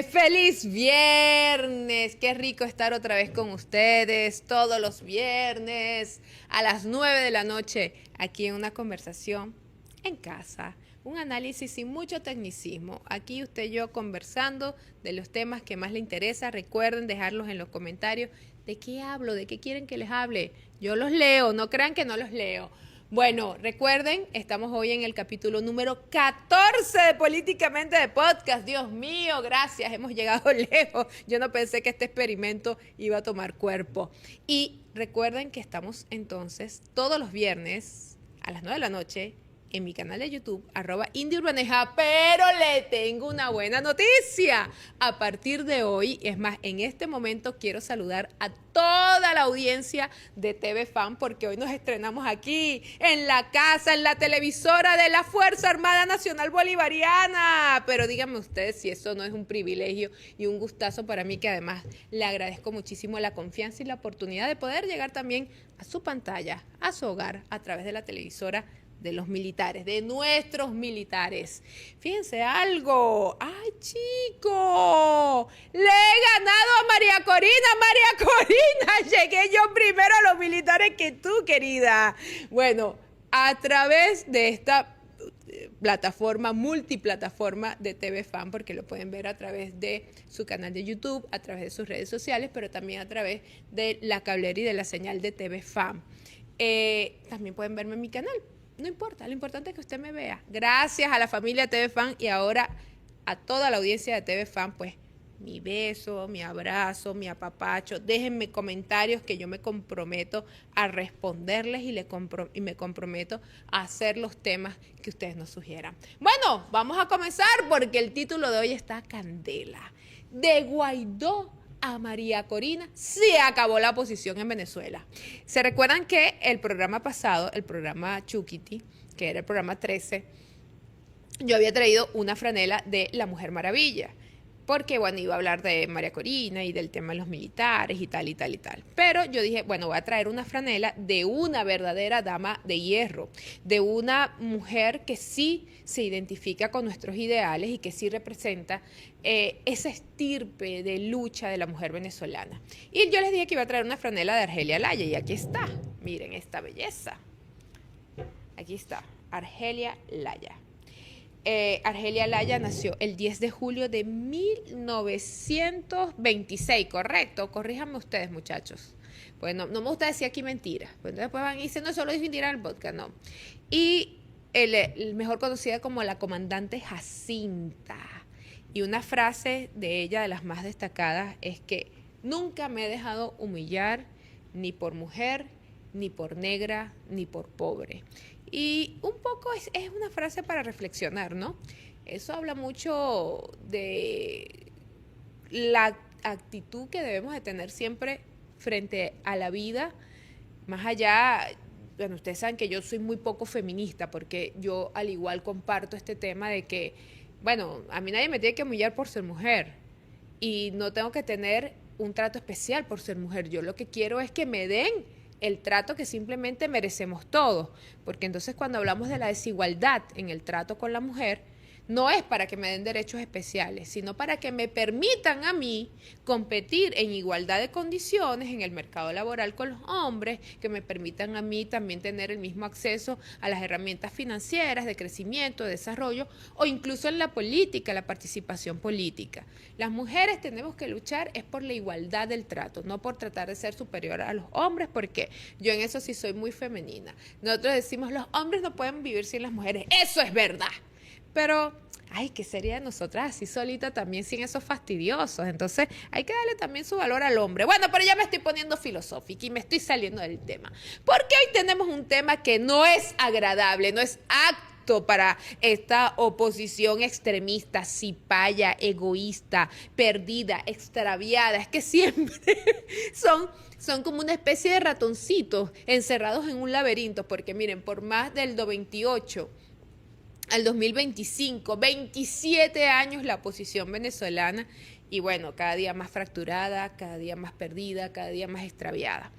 ¡Feliz viernes! Qué rico estar otra vez con ustedes todos los viernes a las 9 de la noche aquí en una conversación en casa. Un análisis sin mucho tecnicismo. Aquí usted y yo conversando de los temas que más le interesa. Recuerden dejarlos en los comentarios. ¿De qué hablo? ¿De qué quieren que les hable? Yo los leo, no crean que no los leo. Bueno, recuerden, estamos hoy en el capítulo número 14 de Políticamente de Podcast. Dios mío, gracias, hemos llegado lejos. Yo no pensé que este experimento iba a tomar cuerpo. Y recuerden que estamos entonces todos los viernes a las 9 de la noche en mi canal de YouTube, @IndieUrbaneja, pero le tengo una buena noticia. A partir de hoy, es más, en este momento quiero saludar a toda la audiencia de TV Fan, porque hoy nos estrenamos aquí, en la casa, en la televisora de la Fuerza Armada Nacional Bolivariana. Pero díganme ustedes si eso no es un privilegio y un gustazo para mí, que además le agradezco muchísimo la confianza y la oportunidad de poder llegar también a su pantalla, a su hogar, a través de la televisora de los militares, de nuestros militares. Fíjense algo. ¡Ay, chico! Le he ganado a María Corina. María Corina, llegué yo primero a los militares que tú, querida. Bueno, a través de esta plataforma, multiplataforma de TV Fan, porque lo pueden ver a través de su canal de YouTube, a través de sus redes sociales, pero también a través de la cablera y de la señal de TV Fan. También pueden verme en mi canal. No importa, lo importante es que usted me vea. Gracias a la familia TV Fan y ahora a toda la audiencia de TV Fan, pues mi beso, mi abrazo, mi apapacho. Déjenme comentarios que yo me comprometo a responderles y me comprometo a hacer los temas que ustedes nos sugieran. Bueno, vamos a comenzar porque el título de hoy está candela. De Guaidó a María Corina, se acabó la oposición en Venezuela. Se recuerdan que el programa pasado, el programa Chuquiti, que era el programa 13, yo había traído una franela de La Mujer Maravilla, porque bueno, iba a hablar de María Corina y del tema de los militares y tal y tal y tal. Pero yo dije, bueno, voy a traer una franela de una verdadera dama de hierro, de una mujer que sí se identifica con nuestros ideales y que sí representa esa estirpe de lucha de la mujer venezolana. Y yo les dije que iba a traer una franela de Argelia Laya, y aquí está. Miren esta belleza. Aquí está, Argelia Laya. Argelia Laya nació el 10 de julio de 1926, ¿correcto? Corríjanme ustedes, muchachos. Pues no me gusta decir aquí mentiras. Pues después van y dicen, no, solo es mentira en el podcast, no. Y el mejor conocida como la comandante Jacinta. Y una frase de ella, de las más destacadas, es que nunca me he dejado humillar ni por mujer, ni por negra, ni por pobre. Y un poco es una frase para reflexionar, ¿no? Eso habla mucho de la actitud que debemos de tener siempre frente a la vida, más allá. Bueno, ustedes saben que yo soy muy poco feminista, porque yo al igual comparto este tema de que, bueno, a mí nadie me tiene que humillar por ser mujer y no tengo que tener un trato especial por ser mujer. Yo lo que quiero es que me den el trato que simplemente merecemos todos, porque entonces cuando hablamos de la desigualdad en el trato con la mujer, no es para que me den derechos especiales, sino para que me permitan a mí competir en igualdad de condiciones en el mercado laboral con los hombres, que me permitan a mí también tener el mismo acceso a las herramientas financieras de crecimiento, de desarrollo, o incluso en la política, la participación política. Las mujeres tenemos que luchar es por la igualdad del trato, no por tratar de ser superior a los hombres, porque yo en eso sí soy muy femenina. Nosotros decimos, los hombres no pueden vivir sin las mujeres. Eso es verdad. Pero, ay, ¿qué sería de nosotras así solita también sin esos fastidiosos? Entonces, hay que darle también su valor al hombre. Bueno, pero ya me estoy poniendo filosófica y me estoy saliendo del tema. Porque hoy tenemos un tema que no es agradable, no es apto para esta oposición extremista, cipaya, egoísta, perdida, extraviada. Es que siempre son como una especie de ratoncitos encerrados en un laberinto. Porque miren, por más del 28 al 2025, 27 años la oposición venezolana, y bueno, cada día más fracturada, cada día más perdida, cada día más extraviada.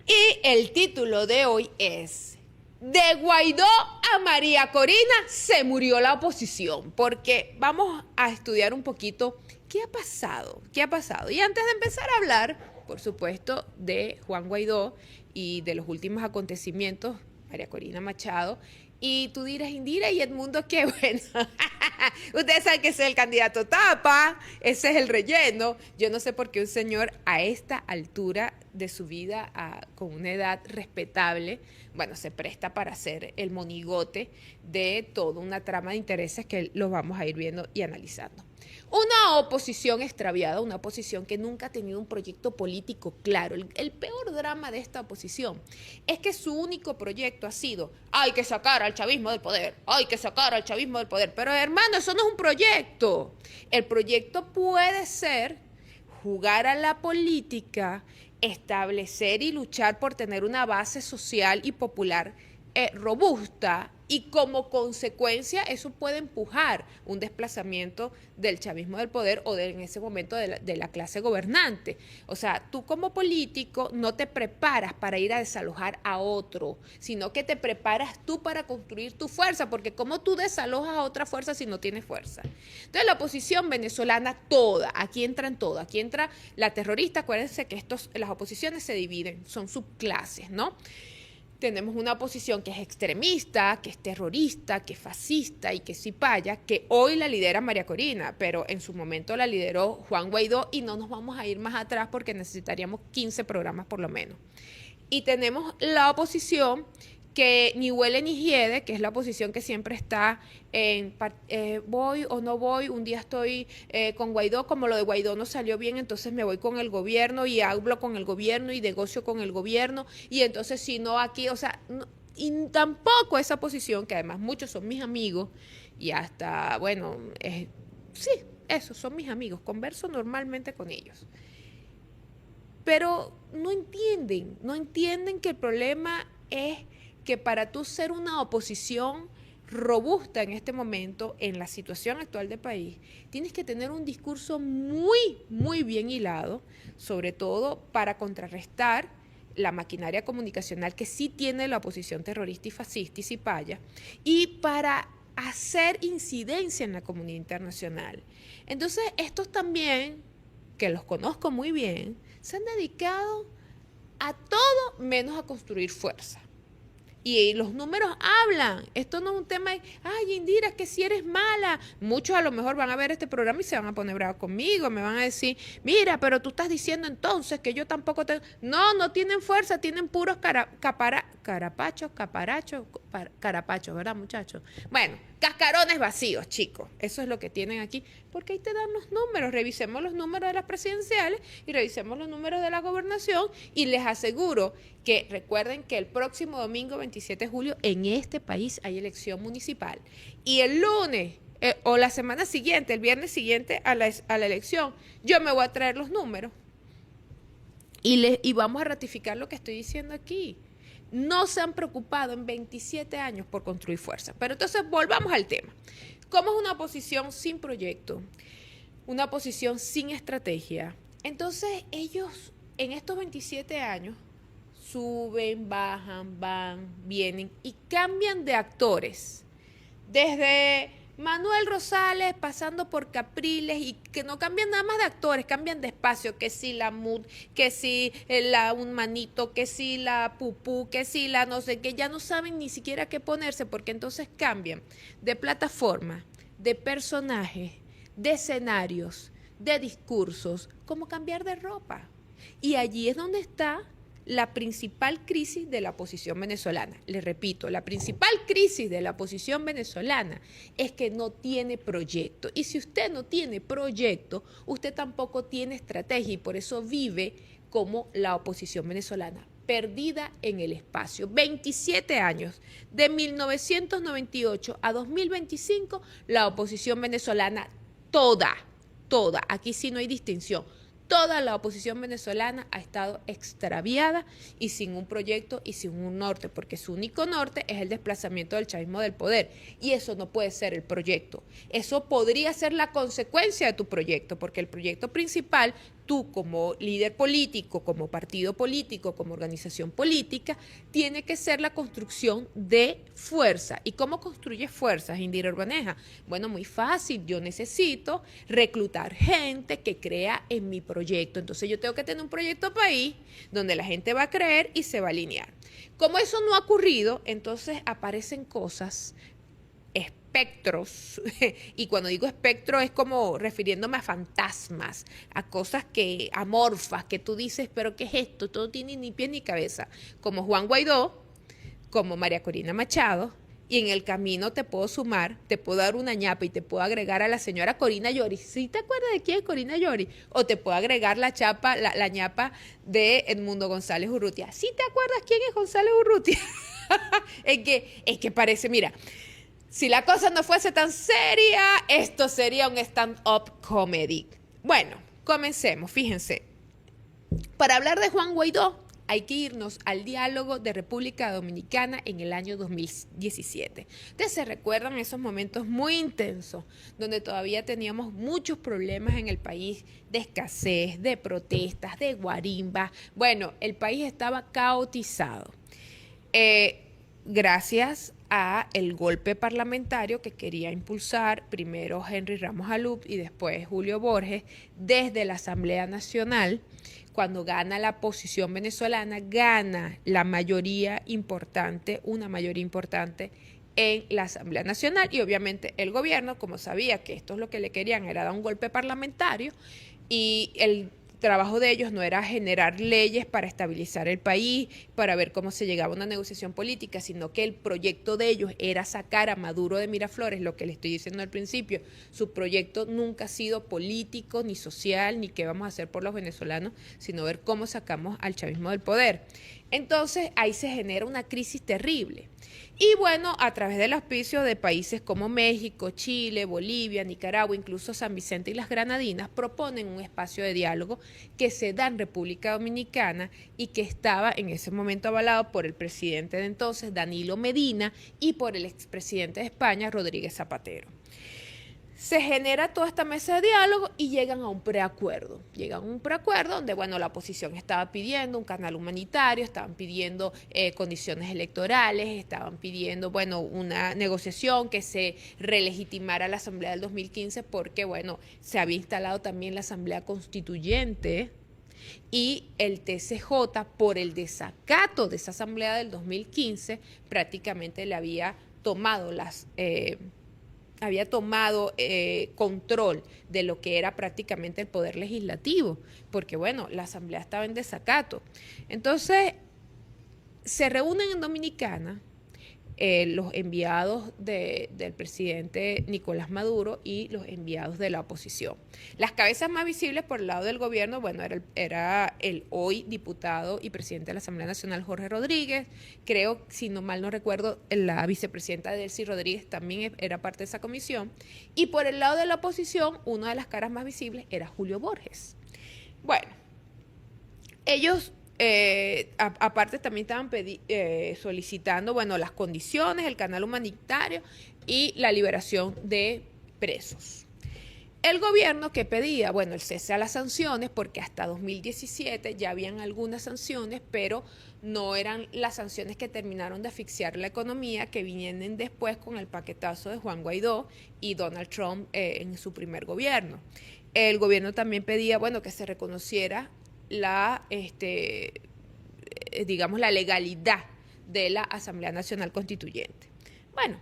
Y el título de hoy es De Guaidó a María Corina se murió la oposición, porque vamos a estudiar un poquito qué ha pasado, qué ha pasado. Y antes de empezar a hablar, por supuesto, de Juan Guaidó y de los últimos acontecimientos, María Corina Machado, y tú dirás, Indira y Edmundo, qué bueno. Ustedes saben que ese es el candidato tapa, ese es el relleno. Yo no sé por qué un señor a esta altura de su vida, con una edad respetable, bueno, se presta para hacer el monigote de toda una trama de intereses que los vamos a ir viendo y analizando. Una oposición extraviada, una oposición que nunca ha tenido un proyecto político claro. El peor drama de esta oposición es que su único proyecto ha sido: hay que sacar al chavismo del poder, hay que sacar al chavismo del poder. Pero hermano, eso no es un proyecto. El proyecto puede ser jugar a la política, establecer y luchar por tener una base social y popular robusta, y como consecuencia eso puede empujar un desplazamiento del chavismo del poder o en ese momento de la clase gobernante. O sea, tú como político no te preparas para ir a desalojar a otro, sino que te preparas tú para construir tu fuerza, porque ¿cómo tú desalojas a otra fuerza si no tienes fuerza? Entonces la oposición venezolana toda, aquí entran todas, aquí entra la terrorista. Acuérdense que las oposiciones se dividen, son subclases, ¿no? Tenemos una oposición que es extremista, que es terrorista, que es fascista y que es cipaya, que hoy la lidera María Corina, pero en su momento la lideró Juan Guaidó, y no nos vamos a ir más atrás porque necesitaríamos 15 programas por lo menos. Y tenemos la oposición que ni huele ni hiede, que es la oposición que siempre está en voy o no voy, un día estoy con Guaidó, como lo de Guaidó no salió bien, entonces me voy con el gobierno y hablo con el gobierno y negocio con el gobierno, y entonces si no aquí, o sea, no, y tampoco esa posición, que además muchos son mis amigos y hasta, bueno, sí, esos son mis amigos, converso normalmente con ellos. Pero no entienden que el problema es que para tú ser una oposición robusta en este momento, en la situación actual del país, tienes que tener un discurso muy, muy bien hilado, sobre todo para contrarrestar la maquinaria comunicacional que sí tiene la oposición terrorista y fascista y cipaya, y para hacer incidencia en la comunidad internacional. Entonces, estos también, que los conozco muy bien, se han dedicado a todo menos a construir fuerza. Y los números hablan. Esto no es un tema de, ay, Indira, que si eres mala. Muchos a lo mejor van a ver este programa y se van a poner bravos conmigo. Me van a decir, mira, pero tú estás diciendo entonces que yo tampoco tengo. No tienen fuerza, tienen puros carapachos, ¿verdad, muchachos? Bueno, cascarones vacíos, chicos. Eso es lo que tienen aquí. Porque ahí te dan los números. Revisemos los números de las presidenciales y revisemos los números de la gobernación. Y les aseguro que recuerden que el próximo domingo 27 de julio en este país hay elección municipal. Y el lunes o la semana siguiente, el viernes siguiente a la elección, yo me voy a traer los números y vamos a ratificar lo que estoy diciendo aquí. No se han preocupado en 27 años por construir fuerza. Pero entonces volvamos al tema. ¿Cómo es una oposición sin proyecto? Una oposición sin estrategia. Entonces ellos en estos 27 años suben, bajan, van, vienen y cambian de actores. Desde Manuel Rosales, pasando por Capriles, y que no cambian nada más de actores, cambian de espacio, que si la Mood, que si un manito, que si la pupú, que si la no sé qué, ya no saben ni siquiera qué ponerse, porque entonces cambian de plataforma, de personajes, de escenarios, de discursos, como cambiar de ropa. Y allí es donde está la principal crisis de la oposición venezolana. Les repito, la principal crisis de la oposición venezolana es que no tiene proyecto. Y si usted no tiene proyecto, usted tampoco tiene estrategia, y por eso vive como la oposición venezolana, perdida en el espacio. 27 años, de 1998 a 2025, la oposición venezolana toda, aquí sí no hay distinción. Toda la oposición venezolana ha estado extraviada y sin un proyecto y sin un norte, porque su único norte es el desplazamiento del chavismo del poder. Y eso no puede ser el proyecto. Eso podría ser la consecuencia de tu proyecto, porque el proyecto principal tú como líder político, como partido político, como organización política, tiene que ser la construcción de fuerza. ¿Y cómo construyes fuerzas, Indira Urbaneja? Bueno, muy fácil. Yo necesito reclutar gente que crea en mi proyecto. Entonces yo tengo que tener un proyecto país donde la gente va a creer y se va a alinear. Como eso no ha ocurrido, entonces aparecen cosas, espectros, y cuando digo espectro es como refiriéndome a fantasmas, a cosas que amorfas, que tú dices, pero ¿qué es esto? Todo tiene ni pie ni cabeza, como Juan Guaidó, como María Corina Machado, y en el camino te puedo sumar, te puedo dar una ñapa y te puedo agregar a la señora Corina Llori. ¿Sí te acuerdas de quién es Corina Llori? O te puedo agregar la ñapa de Edmundo González Urrutia. ¿Sí te acuerdas quién es González Urrutia? es que parece, mira, si la cosa no fuese tan seria, esto sería un stand-up comedy. Bueno, comencemos, fíjense. Para hablar de Juan Guaidó, hay que irnos al diálogo de República Dominicana en el año 2017. Ustedes se recuerdan esos momentos muy intensos, donde todavía teníamos muchos problemas en el país de escasez, de protestas, de guarimba. Bueno, el país estaba caotizado. Gracias a el golpe parlamentario que quería impulsar primero Henry Ramos Alup y después Julio Borges desde la Asamblea Nacional. Cuando gana la oposición venezolana, gana la mayoría importante, una mayoría importante en la Asamblea Nacional, y obviamente el gobierno, como sabía que esto es lo que le querían, era dar un golpe parlamentario, y el trabajo de ellos no era generar leyes para estabilizar el país, para ver cómo se llegaba a una negociación política, sino que el proyecto de ellos era sacar a Maduro de Miraflores, lo que le estoy diciendo al principio. Su proyecto nunca ha sido político, ni social, ni qué vamos a hacer por los venezolanos, sino ver cómo sacamos al chavismo del poder. Entonces ahí se genera una crisis terrible. Y bueno, a través del auspicio de países como México, Chile, Bolivia, Nicaragua, incluso San Vicente y las Granadinas, proponen un espacio de diálogo que se da en República Dominicana y que estaba en ese momento avalado por el presidente de entonces, Danilo Medina, y por el expresidente de España, Rodríguez Zapatero. Se genera toda esta mesa de diálogo y llegan a un preacuerdo. Llegan a un preacuerdo donde, bueno, la oposición estaba pidiendo un canal humanitario, estaban pidiendo condiciones electorales, estaban pidiendo, bueno, una negociación que se relegitimara la Asamblea del 2015 porque, bueno, se había instalado también la Asamblea Constituyente y el TCJ, por el desacato de esa Asamblea del 2015, prácticamente le había tomado control de lo que era prácticamente el poder legislativo, porque bueno, la Asamblea estaba en desacato. Entonces, se reúnen en Dominicana los enviados del presidente Nicolás Maduro y los enviados de la oposición. Las cabezas más visibles por el lado del gobierno, bueno, era el hoy diputado y presidente de la Asamblea Nacional, Jorge Rodríguez. Creo, si no mal no recuerdo, la vicepresidenta Delcy Rodríguez también era parte de esa comisión. Y por el lado de la oposición, una de las caras más visibles era Julio Borges. Bueno, ellos aparte también estaban solicitando, bueno, las condiciones, el canal humanitario y la liberación de presos. El gobierno que pedía, bueno, el cese a las sanciones, porque hasta 2017 ya habían algunas sanciones, pero no eran las sanciones que terminaron de asfixiar la economía, que vienen después con el paquetazo de Juan Guaidó y Donald Trump en su primer gobierno. El gobierno también pedía, bueno, que se reconociera digamos, la legalidad de la Asamblea Nacional Constituyente. Bueno,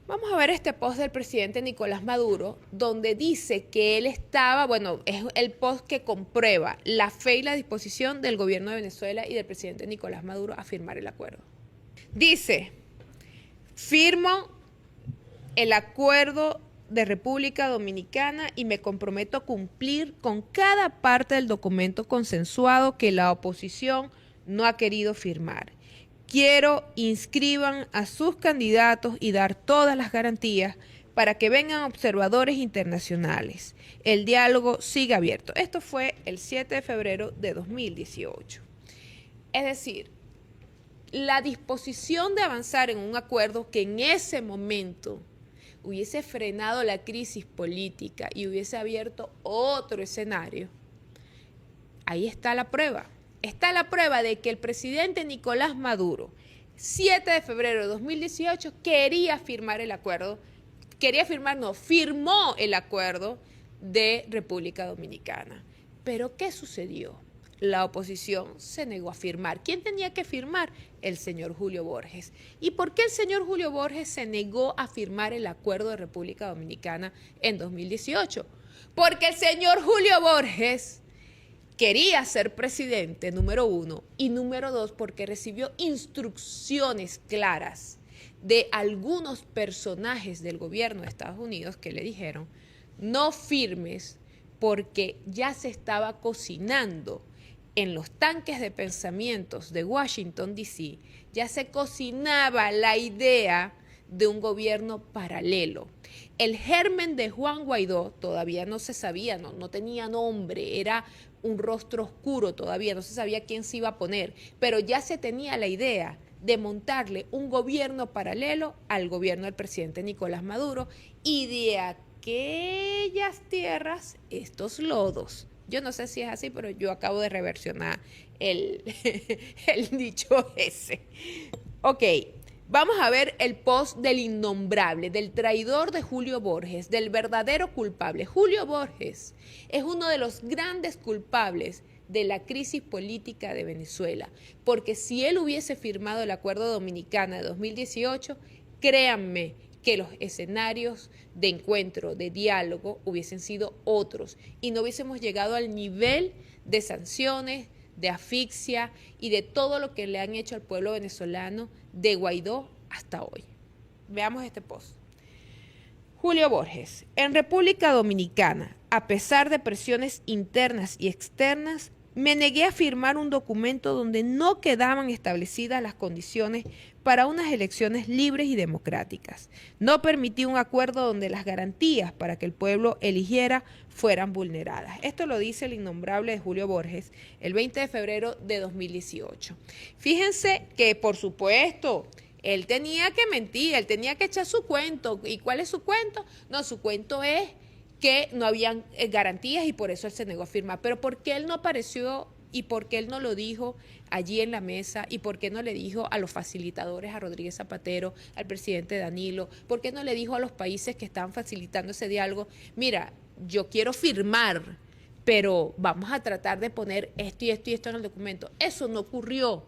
vamos a ver este post del presidente Nicolás Maduro, donde dice que él estaba, bueno, es el post que comprueba la fe y la disposición del gobierno de Venezuela y del presidente Nicolás Maduro a firmar el acuerdo. Dice: firmo el acuerdo de República Dominicana y me comprometo a cumplir con cada parte del documento consensuado que la oposición no ha querido firmar. Quiero inscriban a sus candidatos y dar todas las garantías para que vengan observadores internacionales. El diálogo sigue abierto. Esto fue el 7 de febrero de 2018. Es decir, la disposición de avanzar en un acuerdo que en ese momento hubiese frenado la crisis política y hubiese abierto otro escenario, ahí está la prueba. Está la prueba de que el presidente Nicolás Maduro, 7 de febrero de 2018, firmó el acuerdo de República Dominicana. Pero ¿qué sucedió? La oposición se negó a firmar. ¿Quién tenía que firmar? El señor Julio Borges. ¿Y por qué el señor Julio Borges se negó a firmar el acuerdo de República Dominicana en 2018? Porque el señor Julio Borges quería ser presidente, número uno, y número dos, porque recibió instrucciones claras de algunos personajes del gobierno de Estados Unidos que le dijeron: no firmes, porque ya se estaba cocinando en los tanques de pensamientos de Washington, D.C., ya se cocinaba la idea de un gobierno paralelo. El germen de Juan Guaidó todavía no se sabía, no tenía nombre, era un rostro oscuro todavía, no se sabía quién se iba a poner, pero ya se tenía la idea de montarle un gobierno paralelo al gobierno del presidente Nicolás Maduro, y de aquellas tierras, estos lodos. Yo no sé si es así, pero yo acabo de reversionar el dicho ese. Ok, vamos a ver el post del innombrable, del traidor de Julio Borges, del verdadero culpable. Julio Borges es uno de los grandes culpables de la crisis política de Venezuela, porque si él hubiese firmado el Acuerdo Dominicana de 2018, créanme que los escenarios de encuentro, de diálogo, hubiesen sido otros y no hubiésemos llegado al nivel de sanciones, de asfixia y de todo lo que le han hecho al pueblo venezolano de Guaidó hasta hoy. Veamos este post. Julio Borges. En República Dominicana, a pesar de presiones internas y externas, me negué a firmar un documento donde no quedaban establecidas las condiciones para unas elecciones libres y democráticas. No permití un acuerdo donde las garantías para que el pueblo eligiera fueran vulneradas. Esto lo dice el innombrable de Julio Borges el 20 de febrero de 2018. Fíjense que, por supuesto, él tenía que mentir, él tenía que echar su cuento. ¿Y cuál es su cuento? No, su cuento es que no habían garantías y por eso él se negó a firmar. Pero ¿por qué él no apareció y por qué él no lo dijo allí en la mesa? ¿Y por qué no le dijo a los facilitadores, a Rodríguez Zapatero, al presidente Danilo? ¿Por qué no le dijo a los países que estaban facilitando ese diálogo: mira, yo quiero firmar, pero vamos a tratar de poner esto y esto y esto en el documento? Eso no ocurrió,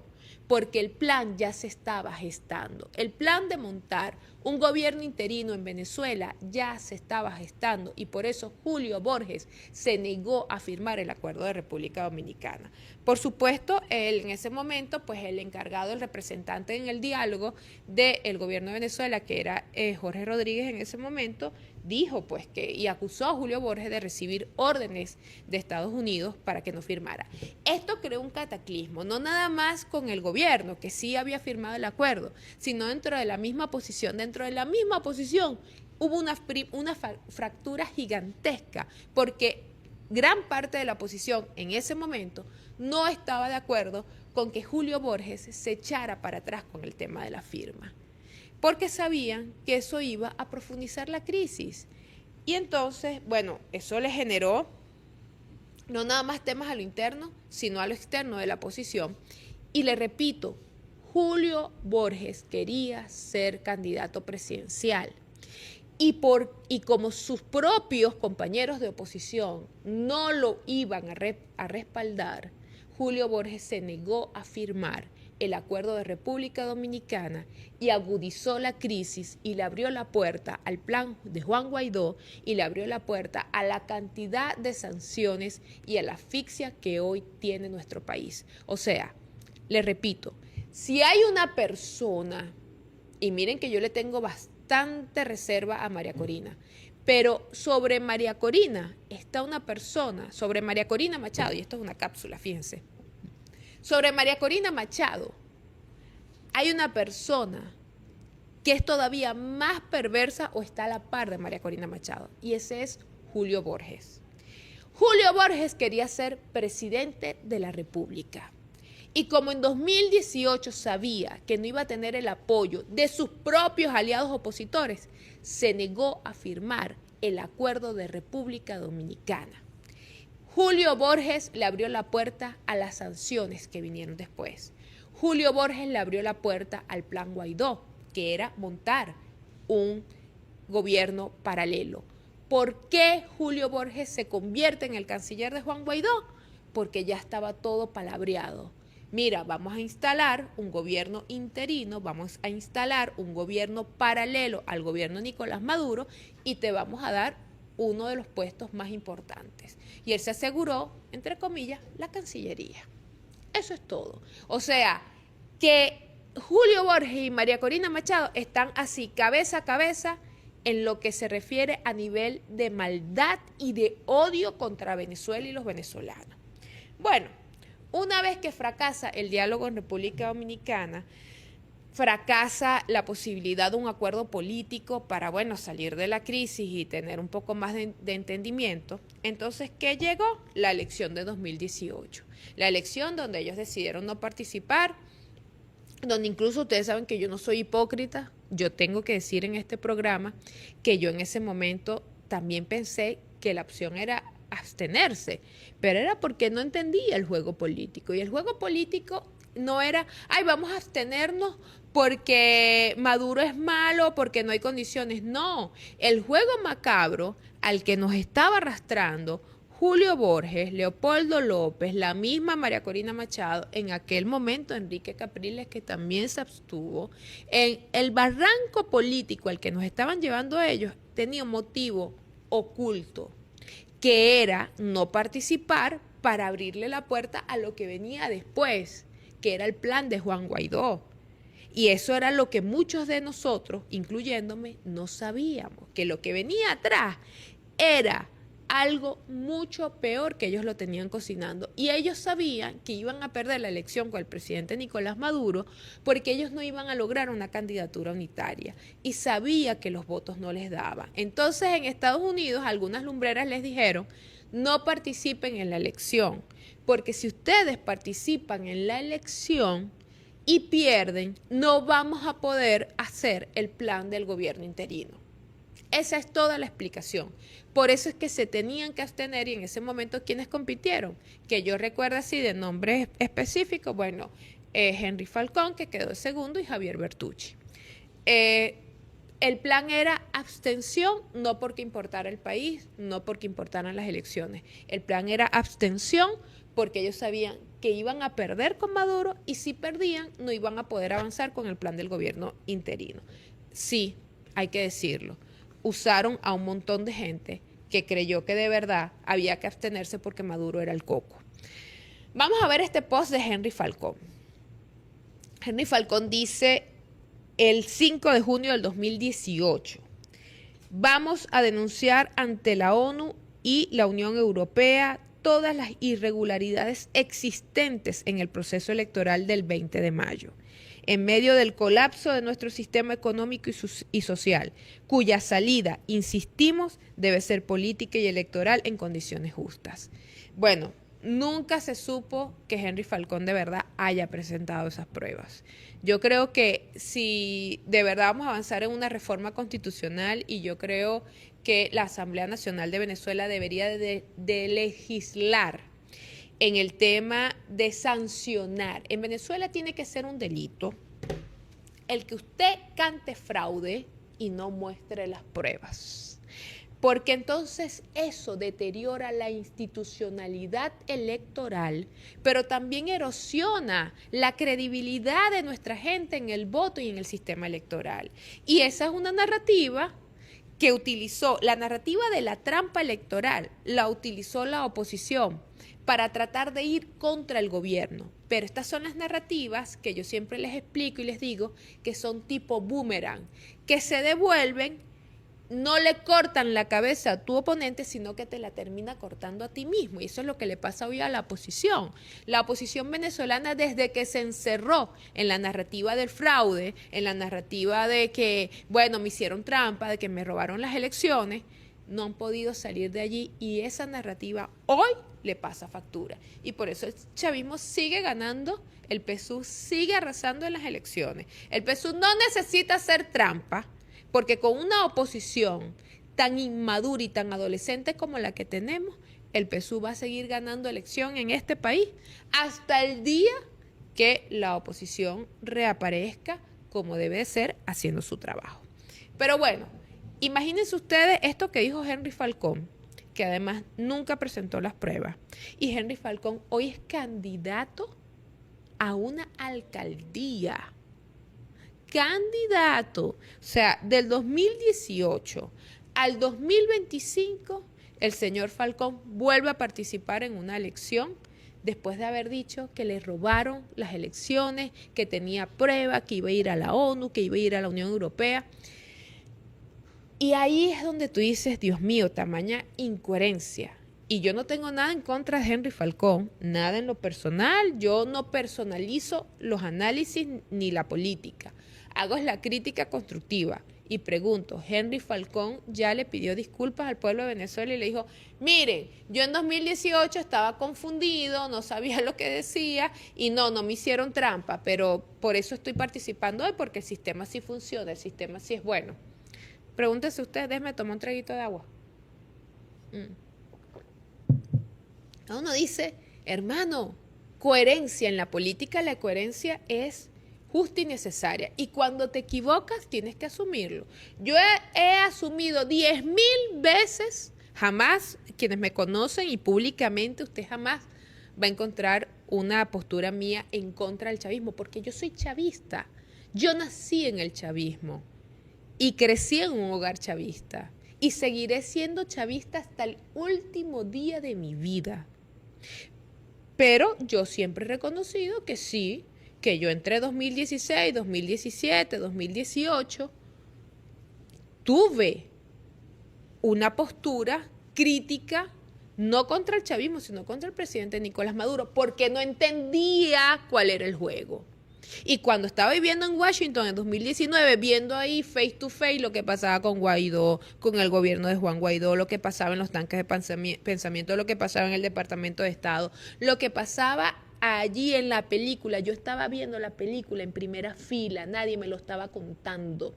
porque el plan ya se estaba gestando. El plan de montar un gobierno interino en Venezuela ya se estaba gestando y por eso Julio Borges se negó a firmar el Acuerdo de República Dominicana. Por supuesto, él en ese momento, pues el encargado, el representante en el diálogo del gobierno de Venezuela, que era Jorge Rodríguez en ese momento, dijo pues que, y acusó a Julio Borges de recibir órdenes de Estados Unidos para que no firmara. Esto creó un cataclismo, no nada más con el gobierno, que sí había firmado el acuerdo, sino dentro de la misma oposición. Dentro de la misma oposición hubo una fractura gigantesca, porque gran parte de la oposición en ese momento no estaba de acuerdo con que Julio Borges se echara para atrás con el tema de la firma, porque sabían que eso iba a profundizar la crisis. Y entonces, bueno, eso le generó no nada más temas a lo interno, sino a lo externo de la oposición. Y le repito, Julio Borges quería ser candidato presidencial. Y como sus propios compañeros de oposición no lo iban a respaldar, Julio Borges se negó a firmar el Acuerdo de República Dominicana y agudizó la crisis y le abrió la puerta al plan de Juan Guaidó y le abrió la puerta a la cantidad de sanciones y a la asfixia que hoy tiene nuestro país. O sea, le repito, si hay una persona, y miren que yo le tengo bastante reserva a María Corina, pero sobre María Corina está una persona, sobre María Corina Machado, y esto es una cápsula, fíjense. Sobre María Corina Machado hay una persona que es todavía más perversa o está a la par de María Corina Machado, y ese es Julio Borges. Julio Borges quería ser presidente de la República. Y como en 2018 sabía que no iba a tener el apoyo de sus propios aliados opositores, se negó a firmar el Acuerdo de República Dominicana. Julio Borges le abrió la puerta a las sanciones que vinieron después. Julio Borges le abrió la puerta al plan Guaidó, que era montar un gobierno paralelo. ¿Por qué Julio Borges se convierte en el canciller de Juan Guaidó? Porque ya estaba todo palabreado. Mira, vamos a instalar un gobierno interino, vamos a instalar un gobierno paralelo al gobierno de Nicolás Maduro y te vamos a dar uno de los puestos más importantes. Y él se aseguró, entre comillas, la Cancillería. Eso es todo. O sea, que Julio Borges y María Corina Machado están así, cabeza a cabeza, en lo que se refiere a nivel de maldad y de odio contra Venezuela y los venezolanos. Bueno, una vez que fracasa el diálogo en República Dominicana, fracasa la posibilidad de un acuerdo político para, bueno, salir de la crisis y tener un poco más de entendimiento. Entonces, ¿qué llegó? La elección de 2018. La elección donde ellos decidieron no participar, donde incluso ustedes saben que yo no soy hipócrita. Yo tengo que decir en este programa que yo en ese momento también pensé que la opción era abstenerse, pero era porque no entendía el juego político. Y el juego político no era, ay, vamos a abstenernos porque Maduro es malo, porque no hay condiciones. No, el juego macabro al que nos estaba arrastrando Julio Borges, Leopoldo López, la misma María Corina Machado, en aquel momento Enrique Capriles, que también se abstuvo, en el barranco político al que nos estaban llevando ellos, tenía un motivo oculto, que era no participar para abrirle la puerta a lo que venía después, que era el plan de Juan Guaidó. Y eso era lo que muchos de nosotros, incluyéndome, no sabíamos, que lo que venía atrás era algo mucho peor que ellos lo tenían cocinando. Y ellos sabían que iban a perder la elección con el presidente Nicolás Maduro porque ellos no iban a lograr una candidatura unitaria. Y sabía que los votos no les daban. Entonces, en Estados Unidos, algunas lumbreras les dijeron, no participen en la elección, porque si ustedes participan en la elección y pierden, no vamos a poder hacer el plan del gobierno interino. Esa es toda la explicación. Por eso es que se tenían que abstener y en ese momento, ¿quiénes compitieron? Que yo recuerdo así de nombres específicos, bueno, Henry Falcón, que quedó de segundo, y Javier Bertucci. El plan era abstención, no porque importara el país, no porque importaran las elecciones. El plan era abstención porque ellos sabían que iban a perder con Maduro y si perdían no iban a poder avanzar con el plan del gobierno interino. Sí, hay que decirlo. Usaron a un montón de gente que creyó que de verdad había que abstenerse porque Maduro era el coco. Vamos a ver este post de Henry Falcón. Henry Falcón dice el 5 de junio del 2018, vamos a denunciar ante la ONU y la Unión Europea todas las irregularidades existentes en el proceso electoral del 20 de mayo. En medio del colapso de nuestro sistema económico y social, cuya salida, insistimos, debe ser política y electoral en condiciones justas. Bueno, nunca se supo que Henry Falcón de verdad haya presentado esas pruebas. Yo creo que si de verdad vamos a avanzar en una reforma constitucional, y yo creo que la Asamblea Nacional de Venezuela debería de legislar en el tema de sancionar. En Venezuela tiene que ser un delito el que usted cante fraude y no muestre las pruebas. Porque entonces eso deteriora la institucionalidad electoral, pero también erosiona la credibilidad de nuestra gente en el voto y en el sistema electoral. Y esa es una narrativa que utilizó, la narrativa de la trampa electoral, la utilizó la oposición para tratar de ir contra el gobierno. Pero estas son las narrativas que yo siempre les explico y les digo que son tipo boomerang, que se devuelven, no le cortan la cabeza a tu oponente, sino que te la termina cortando a ti mismo. Y eso es lo que le pasa hoy a la oposición. La oposición venezolana, desde que se encerró en la narrativa del fraude, en la narrativa de que, bueno, me hicieron trampa, de que me robaron las elecciones, no han podido salir de allí y esa narrativa hoy le pasa factura. Y por eso el chavismo sigue ganando, el PSUV sigue arrasando en las elecciones. El PSUV no necesita hacer trampa, porque con una oposición tan inmadura y tan adolescente como la que tenemos, el PSUV va a seguir ganando elección en este país hasta el día que la oposición reaparezca como debe ser, haciendo su trabajo. Pero bueno, imagínense ustedes esto que dijo Henry Falcón, que además nunca presentó las pruebas. Y Henry Falcón hoy es candidato a una alcaldía. Candidato. O sea, del 2018 al 2025, el señor Falcón vuelve a participar en una elección después de haber dicho que le robaron las elecciones, que tenía pruebas, que iba a ir a la ONU, que iba a ir a la Unión Europea. Y ahí es donde tú dices, Dios mío, tamaña incoherencia. Y yo no tengo nada en contra de Henry Falcón, nada en lo personal. Yo no personalizo los análisis ni la política. Hago la crítica constructiva. Y pregunto, Henry Falcón ya le pidió disculpas al pueblo de Venezuela y le dijo, miren, yo en 2018 estaba confundido, no sabía lo que decía y no me hicieron trampa, pero por eso estoy participando hoy, porque el sistema sí funciona, el sistema sí es bueno. Pregúntese usted, déjeme tomar un traguito de agua. Uno dice, hermano, coherencia en la política, la coherencia es justa y necesaria. Y cuando te equivocas, tienes que asumirlo. Yo he asumido 10.000 veces, jamás, quienes me conocen y públicamente, usted jamás va a encontrar una postura mía en contra del chavismo, porque yo soy chavista. Yo nací en el chavismo y crecí en un hogar chavista. Y seguiré siendo chavista hasta el último día de mi vida. Pero yo siempre he reconocido que sí, que yo entre 2016, 2017, 2018 tuve una postura crítica, no contra el chavismo, sino contra el presidente Nicolás Maduro, porque no entendía cuál era el juego. Y cuando estaba viviendo en Washington en 2019, viendo ahí face to face lo que pasaba con Guaidó, con el gobierno de Juan Guaidó, lo que pasaba en los tanques de pensamiento, lo que pasaba en el Departamento de Estado, lo que pasaba allí en la película. Yo estaba viendo la película en primera fila, nadie me lo estaba contando.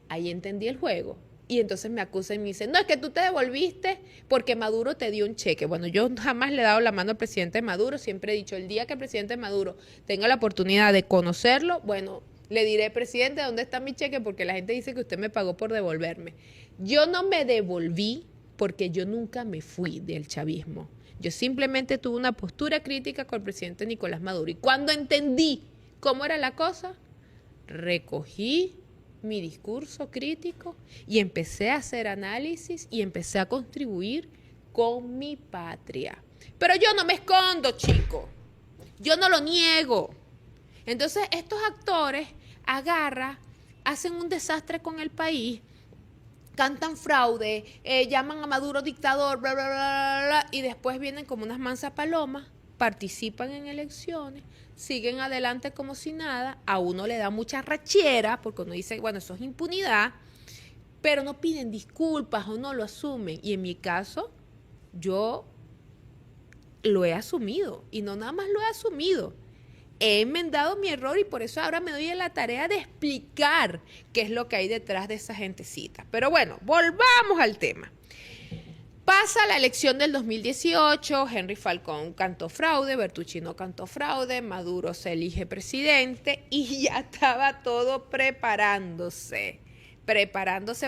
Ahí entendí el juego. Y entonces me acusan y me dicen, no, es que tú te devolviste porque Maduro te dio un cheque. Bueno, yo jamás le he dado la mano al presidente Maduro, siempre he dicho, el día que el presidente Maduro tenga la oportunidad de conocerlo, bueno, le diré, presidente, ¿dónde está mi cheque? Porque la gente dice que usted me pagó por devolverme. Yo no me devolví porque yo nunca me fui del chavismo. Yo simplemente tuve una postura crítica con el presidente Nicolás Maduro. Y cuando entendí cómo era la cosa, recogí mi discurso crítico y empecé a hacer análisis y empecé a contribuir con mi patria. Pero yo no me escondo, chico. Yo no lo niego. Entonces estos actores agarran, hacen un desastre con el país, cantan fraude, llaman a Maduro dictador, bla, bla, bla, bla, bla, y después vienen como unas mansas palomas, participan en elecciones, siguen adelante como si nada, a uno le da mucha rachera, porque uno dice, bueno, eso es impunidad, pero no piden disculpas o no lo asumen. Y en mi caso, yo lo he asumido, y no nada más lo he asumido, he enmendado mi error y por eso ahora me doy la tarea de explicar qué es lo que hay detrás de esa gentecita. Pero bueno, volvamos al tema. Pasa la elección del 2018, Henry Falcón cantó fraude, Bertucci no cantó fraude, Maduro se elige presidente y ya estaba todo preparándose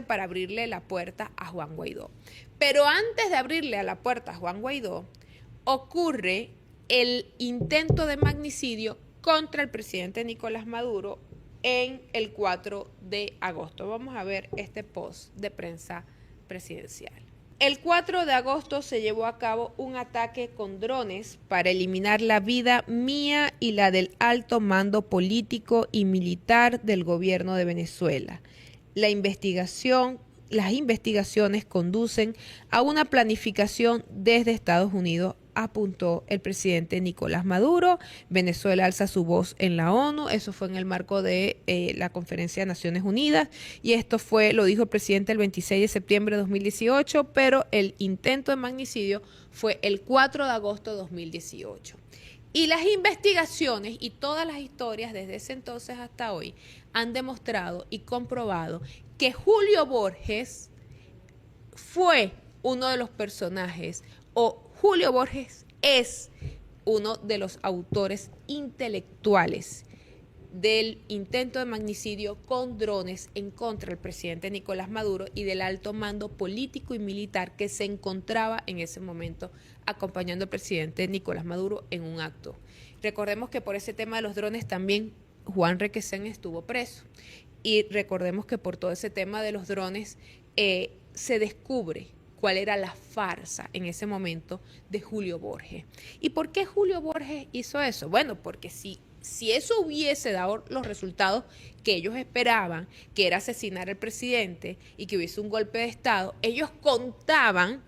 para abrirle la puerta a Juan Guaidó. Pero antes de abrirle a la puerta a Juan Guaidó, ocurre el intento de magnicidio contra el presidente Nicolás Maduro en el 4 de agosto. Vamos a ver este post de prensa presidencial. El 4 de agosto se llevó a cabo un ataque con drones para eliminar la vida mía y la del alto mando político y militar del gobierno de Venezuela. Las investigaciones conducen a una planificación desde Estados Unidos, apuntó el presidente Nicolás Maduro. Venezuela alza su voz en la ONU, eso fue en el marco de la Conferencia de Naciones Unidas, y esto lo dijo el presidente el 26 de septiembre de 2018, pero el intento de magnicidio fue el 4 de agosto de 2018. Y las investigaciones y todas las historias desde ese entonces hasta hoy han demostrado y comprobado que Julio Borges fue uno de los personajes, o Julio Borges es uno de los autores intelectuales del intento de magnicidio con drones en contra del presidente Nicolás Maduro y del alto mando político y militar que se encontraba en ese momento acompañando al presidente Nicolás Maduro en un acto. Recordemos que por ese tema de los drones también Juan Requesén estuvo preso. Y recordemos que por todo ese tema de los drones se descubre cuál era la farsa en ese momento de Julio Borges. ¿Y por qué Julio Borges hizo eso? Bueno, porque si eso hubiese dado los resultados que ellos esperaban, que era asesinar al presidente y que hubiese un golpe de Estado, ellos contaban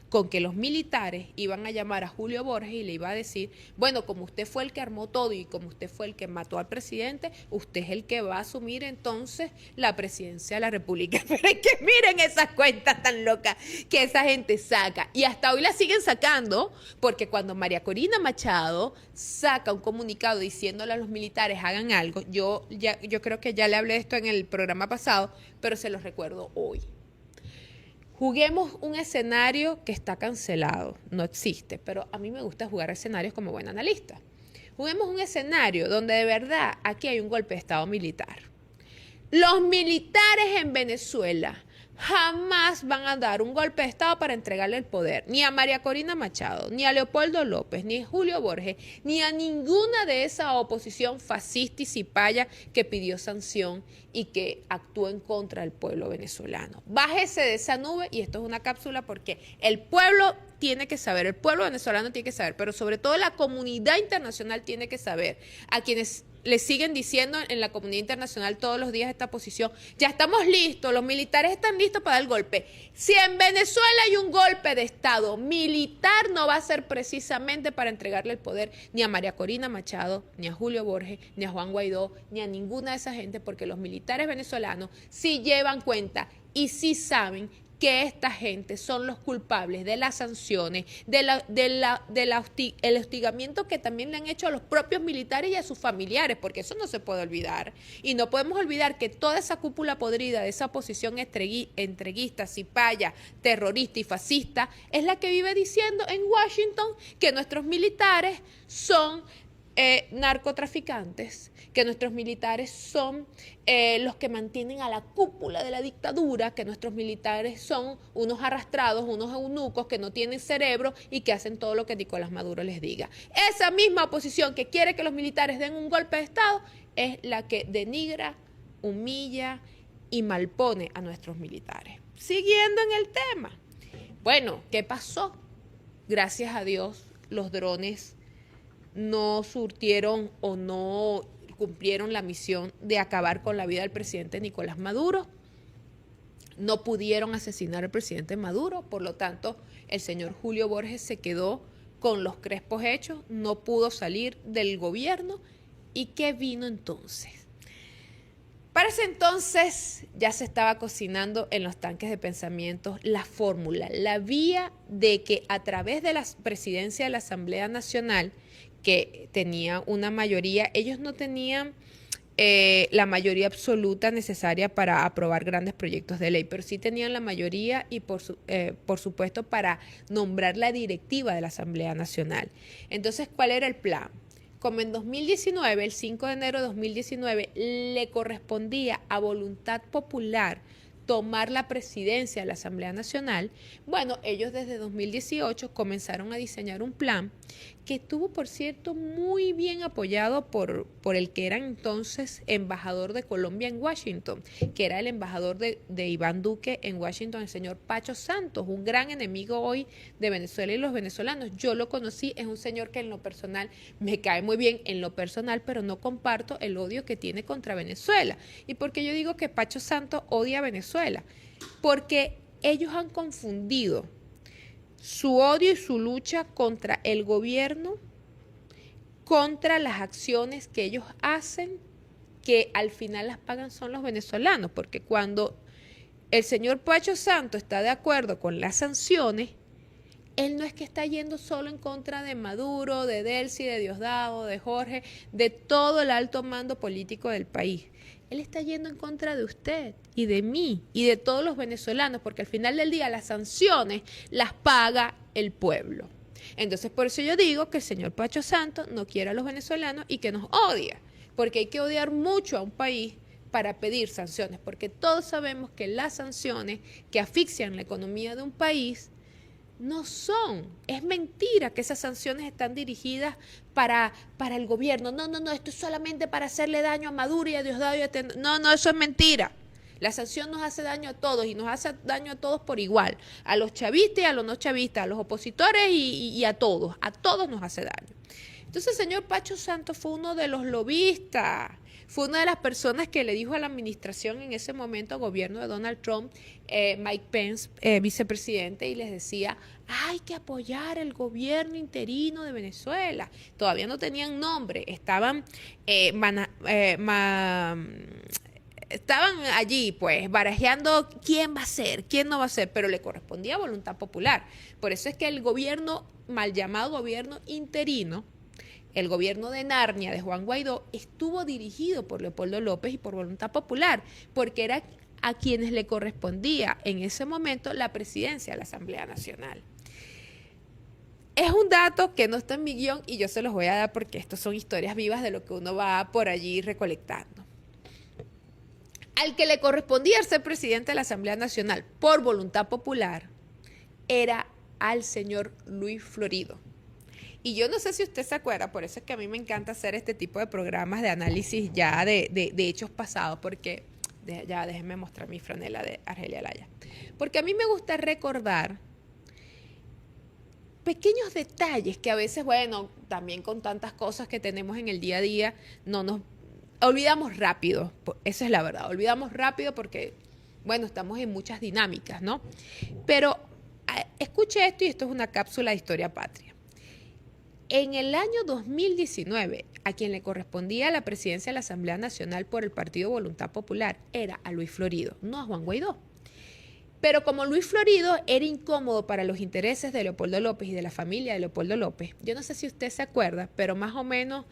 con que los militares iban a llamar a Julio Borges y le iba a decir, bueno, como usted fue el que armó todo y como usted fue el que mató al presidente, usted es el que va a asumir entonces la presidencia de la República. Pero es que miren esas cuentas tan locas que esa gente saca. Y hasta hoy la siguen sacando, porque cuando María Corina Machado saca un comunicado diciéndole a los militares hagan algo, yo creo que ya le hablé de esto en el programa pasado, pero se los recuerdo hoy. Juguemos un escenario que está cancelado, no existe, pero a mí me gusta jugar escenarios como buen analista. Juguemos un escenario donde de verdad aquí hay un golpe de Estado militar. Los militares en Venezuela jamás van a dar un golpe de Estado para entregarle el poder, ni a María Corina Machado, ni a Leopoldo López, ni a Julio Borges, ni a ninguna de esa oposición fascista y cipaya que pidió sanción y que actuó en contra del pueblo venezolano. Bájese de esa nube, y esto es una cápsula porque el pueblo tiene que saber, el pueblo venezolano tiene que saber, pero sobre todo la comunidad internacional tiene que saber, a quienes le siguen diciendo en la comunidad internacional todos los días esta posición, ya estamos listos, los militares están listos para dar el golpe. Si en Venezuela hay un golpe de Estado militar, no va a ser precisamente para entregarle el poder ni a María Corina Machado, ni a Julio Borges, ni a Juan Guaidó, ni a ninguna de esa gente, porque los militares venezolanos sí llevan cuenta y sí saben que esta gente son los culpables de las sanciones, el hostigamiento que también le han hecho a los propios militares y a sus familiares, porque eso no se puede olvidar. Y no podemos olvidar que toda esa cúpula podrida de esa oposición entreguista, cipaya, terrorista y fascista es la que vive diciendo en Washington que nuestros militares son narcotraficantes, que nuestros militares son los que mantienen a la cúpula de la dictadura, que nuestros militares son unos arrastrados, unos eunucos que no tienen cerebro y que hacen todo lo que Nicolás Maduro les diga. Esa misma oposición que quiere que los militares den un golpe de Estado es la que denigra, humilla y malpone a nuestros militares. Siguiendo en el tema. Bueno, ¿qué pasó? Gracias a Dios, los drones no surtieron o no cumplieron la misión de acabar con la vida del presidente Nicolás Maduro. No pudieron asesinar al presidente Maduro, por lo tanto, el señor Julio Borges se quedó con los crespos hechos, no pudo salir del gobierno. ¿Y qué vino entonces? Para ese entonces ya se estaba cocinando en los tanques de pensamientos la fórmula, la vía de que a través de la presidencia de la Asamblea Nacional, que tenía una mayoría, ellos no tenían la mayoría absoluta necesaria para aprobar grandes proyectos de ley, pero sí tenían la mayoría y por supuesto para nombrar la directiva de la Asamblea Nacional. Entonces, ¿cuál era el plan? Como en 2019, el 5 de enero de 2019, le correspondía a voluntad popular tomar la presidencia de la Asamblea Nacional, bueno, ellos desde 2018 comenzaron a diseñar un plan que estuvo, por cierto, muy bien apoyado por el que era entonces embajador de Colombia en Washington, que era el embajador de Iván Duque en Washington, el señor Pacho Santos, un gran enemigo hoy de Venezuela y los venezolanos. Yo lo conocí, es un señor que en lo personal me cae muy bien, en lo personal, pero no comparto el odio que tiene contra Venezuela. ¿Y por qué yo digo que Pacho Santos odia a Venezuela? Porque ellos han confundido su odio y su lucha contra el gobierno, contra las acciones que ellos hacen, que al final las pagan son los venezolanos, porque cuando el señor Pacho Santos está de acuerdo con las sanciones, él no es que está yendo solo en contra de Maduro, de Delcy, de Diosdado, de Jorge, de todo el alto mando político del país. Él está yendo en contra de usted y de mí y de todos los venezolanos, porque al final del día las sanciones las paga el pueblo. Entonces, por eso yo digo que el señor Pacho Santos no quiere a los venezolanos y que nos odia, porque hay que odiar mucho a un país para pedir sanciones, porque todos sabemos que las sanciones que asfixian la economía de un país no son, es mentira que esas sanciones están dirigidas para el gobierno. No, esto es solamente para hacerle daño a Maduro y a Diosdado. No, eso es mentira. La sanción nos hace daño a todos y nos hace daño a todos por igual. A los chavistas y a los no chavistas, a los opositores y a todos nos hace daño. Entonces el señor Pacho Santos fue uno de los lobistas. Fue una de las personas que le dijo a la administración en ese momento, gobierno de Donald Trump, Mike Pence, vicepresidente, y les decía, hay que apoyar el gobierno interino de Venezuela. Todavía no tenían nombre, estaban estaban allí, pues, barajeando quién va a ser, quién no va a ser, pero le correspondía a voluntad popular. Por eso es que el gobierno, mal llamado gobierno interino, el gobierno de Narnia de Juan Guaidó, estuvo dirigido por Leopoldo López y por voluntad popular, porque era a quienes le correspondía en ese momento la presidencia de la Asamblea Nacional. Es un dato que no está en mi guión y yo se los voy a dar porque estos son historias vivas de lo que uno va por allí recolectando. Al que le correspondía ser presidente de la Asamblea Nacional por voluntad popular era al señor Luis Florido. Y yo no sé si usted se acuerda, por eso es que a mí me encanta hacer este tipo de programas de análisis ya de hechos pasados, porque, ya déjenme mostrar mi franela de Argelia Laya, porque a mí me gusta recordar pequeños detalles que a veces, bueno, también con tantas cosas que tenemos en el día a día, no nos olvidamos rápido, esa es la verdad, olvidamos rápido porque, bueno, estamos en muchas dinámicas, ¿no? Pero escuche esto y esto es una cápsula de historia patria. En el año 2019, a quien le correspondía la presidencia de la Asamblea Nacional por el Partido Voluntad Popular era a Luis Florido, no a Juan Guaidó. Pero como Luis Florido era incómodo para los intereses de Leopoldo López y de la familia de Leopoldo López, yo no sé si usted se acuerda, pero más o menos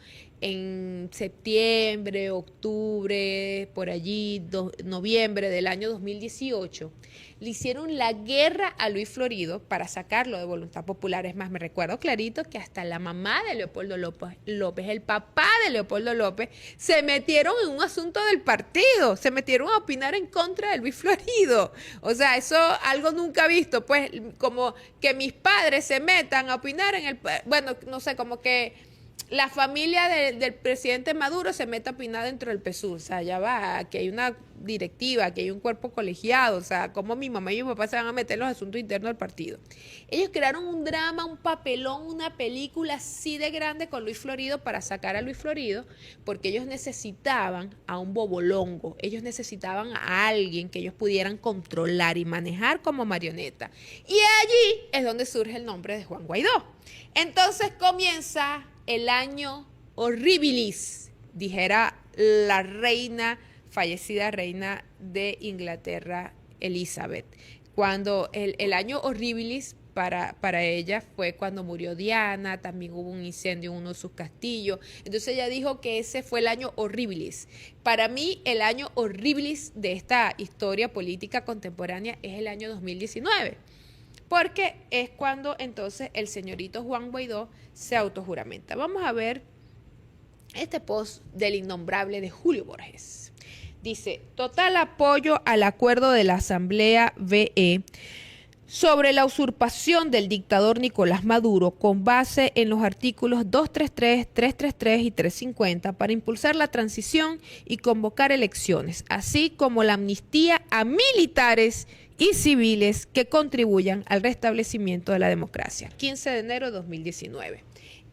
en septiembre, octubre, por allí, noviembre del año 2018, le hicieron la guerra a Luis Florido para sacarlo de Voluntad Popular. Es más, me recuerdo clarito que hasta la mamá de Leopoldo López, el papá de Leopoldo López, se metieron en un asunto del partido, se metieron a opinar en contra de Luis Florido. O sea, eso algo nunca visto, pues como que mis padres se metan a opinar en el, bueno, no sé, como que la familia del presidente Maduro se mete a opinar dentro del PSUV. O sea, ya va, que hay una directiva, que hay un cuerpo colegiado, o sea, como mi mamá y mi papá se van a meter en los asuntos internos del partido. Ellos crearon un drama, un papelón, una película así de grande con Luis Florido para sacar a Luis Florido, porque ellos necesitaban a un bobolongo, ellos necesitaban a alguien que ellos pudieran controlar y manejar como marioneta. Y allí es donde surge el nombre de Juan Guaidó. Entonces comienza el año horribilis, dijera la fallecida reina de Inglaterra, Elizabeth. Cuando el año horribilis para ella fue cuando murió Diana, también hubo un incendio en uno de sus castillos. Entonces ella dijo que ese fue el año horribilis. Para mí, el año horribilis de esta historia política contemporánea es el año 2019. Porque es cuando entonces el señorito Juan Guaidó se autojuramenta. Vamos a ver este post del innombrable de Julio Borges. Dice, total apoyo al acuerdo de la Asamblea VE sobre la usurpación del dictador Nicolás Maduro con base en los artículos 233, 333 y 350 para impulsar la transición y convocar elecciones, así como la amnistía a militares y civiles que contribuyan al restablecimiento de la democracia. 15 de enero de 2019.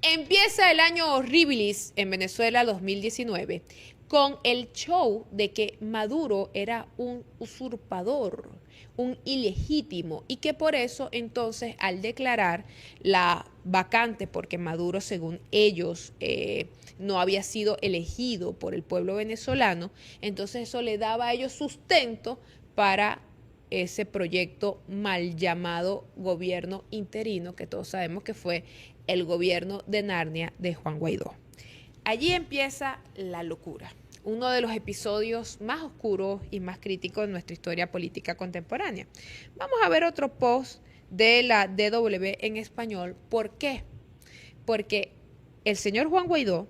Empieza el año horribilis en Venezuela 2019 con el show de que Maduro era un usurpador, un ilegítimo, y que por eso entonces al declarar la vacante, porque Maduro según ellos no había sido elegido por el pueblo venezolano, entonces eso le daba a ellos sustento para ese proyecto mal llamado gobierno interino, que todos sabemos que fue el gobierno de Narnia de Juan Guaidó. Allí empieza la locura, uno de los episodios más oscuros y más críticos de nuestra historia política contemporánea. Vamos a ver otro post de la DW en español. ¿Por qué? Porque el señor Juan Guaidó,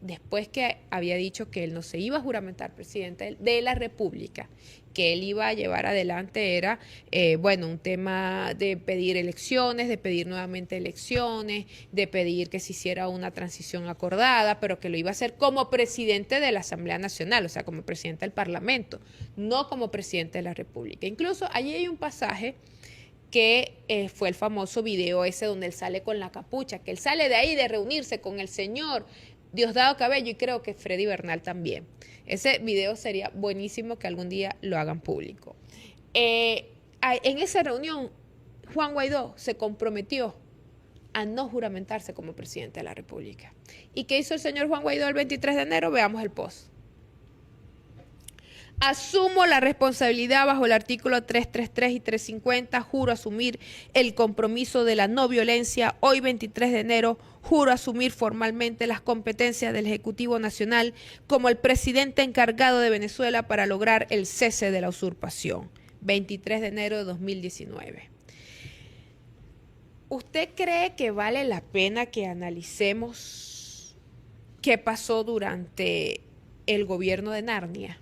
después que había dicho que él no se iba a juramentar presidente de la República, que él iba a llevar adelante era, un tema de pedir elecciones, de pedir nuevamente elecciones, de pedir que se hiciera una transición acordada, pero que lo iba a hacer como presidente de la Asamblea Nacional, o sea, como presidente del Parlamento, no como presidente de la República. Incluso allí hay un pasaje que fue el famoso video ese donde él sale con la capucha, que él sale de ahí de reunirse con el señor Diosdado Cabello y creo que Freddy Bernal también. Ese video sería buenísimo que algún día lo hagan público. En esa reunión, Juan Guaidó se comprometió a no juramentarse como presidente de la República. ¿Y qué hizo el señor Juan Guaidó el 23 de enero? Veamos el post. Asumo la responsabilidad bajo el artículo 333 y 350. Juro asumir el compromiso de la no violencia. Hoy, 23 de enero, juro asumir formalmente las competencias del Ejecutivo Nacional como el presidente encargado de Venezuela para lograr el cese de la usurpación. 23 de enero de 2019. ¿Usted cree que vale la pena que analicemos qué pasó durante el gobierno de Narnia?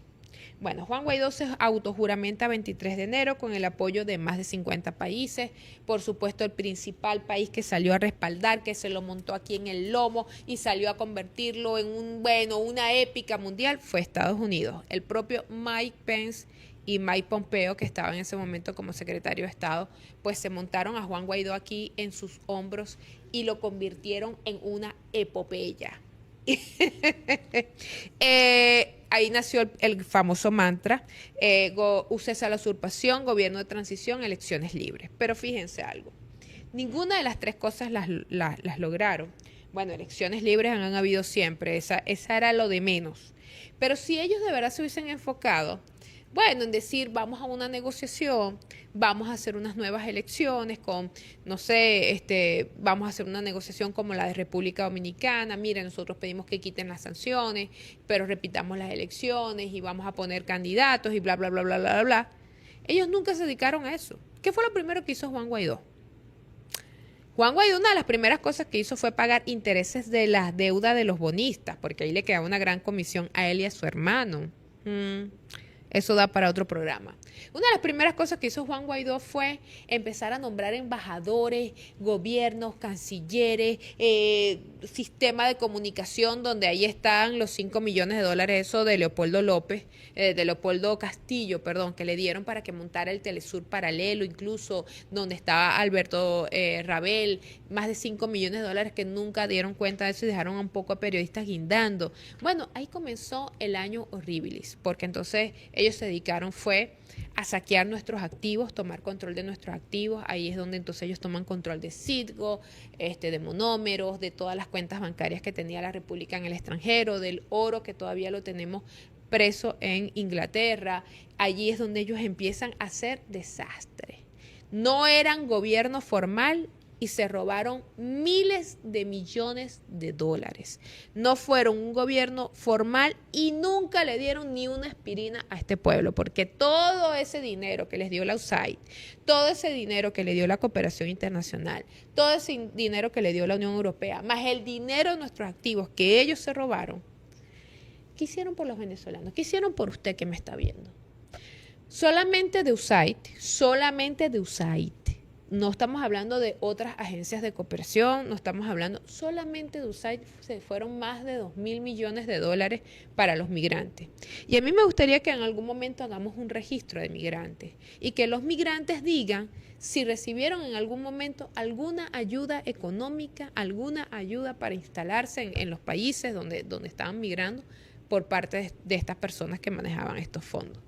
Bueno, Juan Guaidó se autojuramenta 23 de enero con el apoyo de más de 50 países. Por supuesto, el principal país que salió a respaldar, que se lo montó aquí en el lomo y salió a convertirlo en una épica mundial, fue Estados Unidos. El propio Mike Pence y Mike Pompeo, que estaba en ese momento como secretario de Estado, pues se montaron a Juan Guaidó aquí en sus hombros y lo convirtieron en una epopeya. Ahí nació el famoso mantra, úsese a la usurpación, gobierno de transición, elecciones libres. Pero fíjense algo, ninguna de las tres cosas las lograron. Bueno, elecciones libres han habido siempre, esa era lo de menos. Pero si ellos de verdad se hubiesen enfocado, en decir, vamos a una negociación, vamos a hacer unas nuevas elecciones vamos a hacer una negociación como la de República Dominicana, miren, nosotros pedimos que quiten las sanciones, pero repitamos las elecciones y vamos a poner candidatos y bla, bla, bla, bla, bla, bla, bla. Ellos nunca se dedicaron a eso. ¿Qué fue lo primero que hizo Juan Guaidó? Juan Guaidó, una de las primeras cosas que hizo fue pagar intereses de las deudas de los bonistas, porque ahí le quedaba una gran comisión a él y a su hermano. Eso da para otro programa. Una de las primeras cosas que hizo Juan Guaidó fue empezar a nombrar embajadores, gobiernos, cancilleres, sistema de comunicación, donde ahí están los 5 millones de dólares, eso de Leopoldo Castillo, que le dieron para que montara el Telesur paralelo, incluso donde estaba Alberto Rabel, más de 5 millones de dólares que nunca dieron cuenta de eso y dejaron un poco a periodistas guindando. Bueno, ahí comenzó el año horribilis, porque entonces ellos se dedicaron fue a saquear nuestros activos, tomar control de nuestros activos. Ahí es donde entonces ellos toman control de Citgo, de monómeros, de todas las cuentas bancarias que tenía la República en el extranjero, del oro que todavía lo tenemos preso en Inglaterra. Allí es donde ellos empiezan a hacer desastre. No eran gobierno formal y se robaron miles de millones de dólares. No fueron un gobierno formal y nunca le dieron ni una aspirina a este pueblo, porque todo ese dinero que les dio la USAID, todo ese dinero que le dio la cooperación internacional, todo ese dinero que le dio la Unión Europea, más el dinero de nuestros activos que ellos se robaron, ¿qué hicieron por los venezolanos? ¿Qué hicieron por usted que me está viendo? Solamente de USAID. No estamos hablando de otras agencias de cooperación, no estamos hablando solamente de USAID, se fueron más de 2.000 millones de dólares para los migrantes. Y a mí me gustaría que en algún momento hagamos un registro de migrantes y que los migrantes digan si recibieron en algún momento alguna ayuda económica, alguna ayuda para instalarse en los países donde estaban migrando por parte de estas personas que manejaban estos fondos.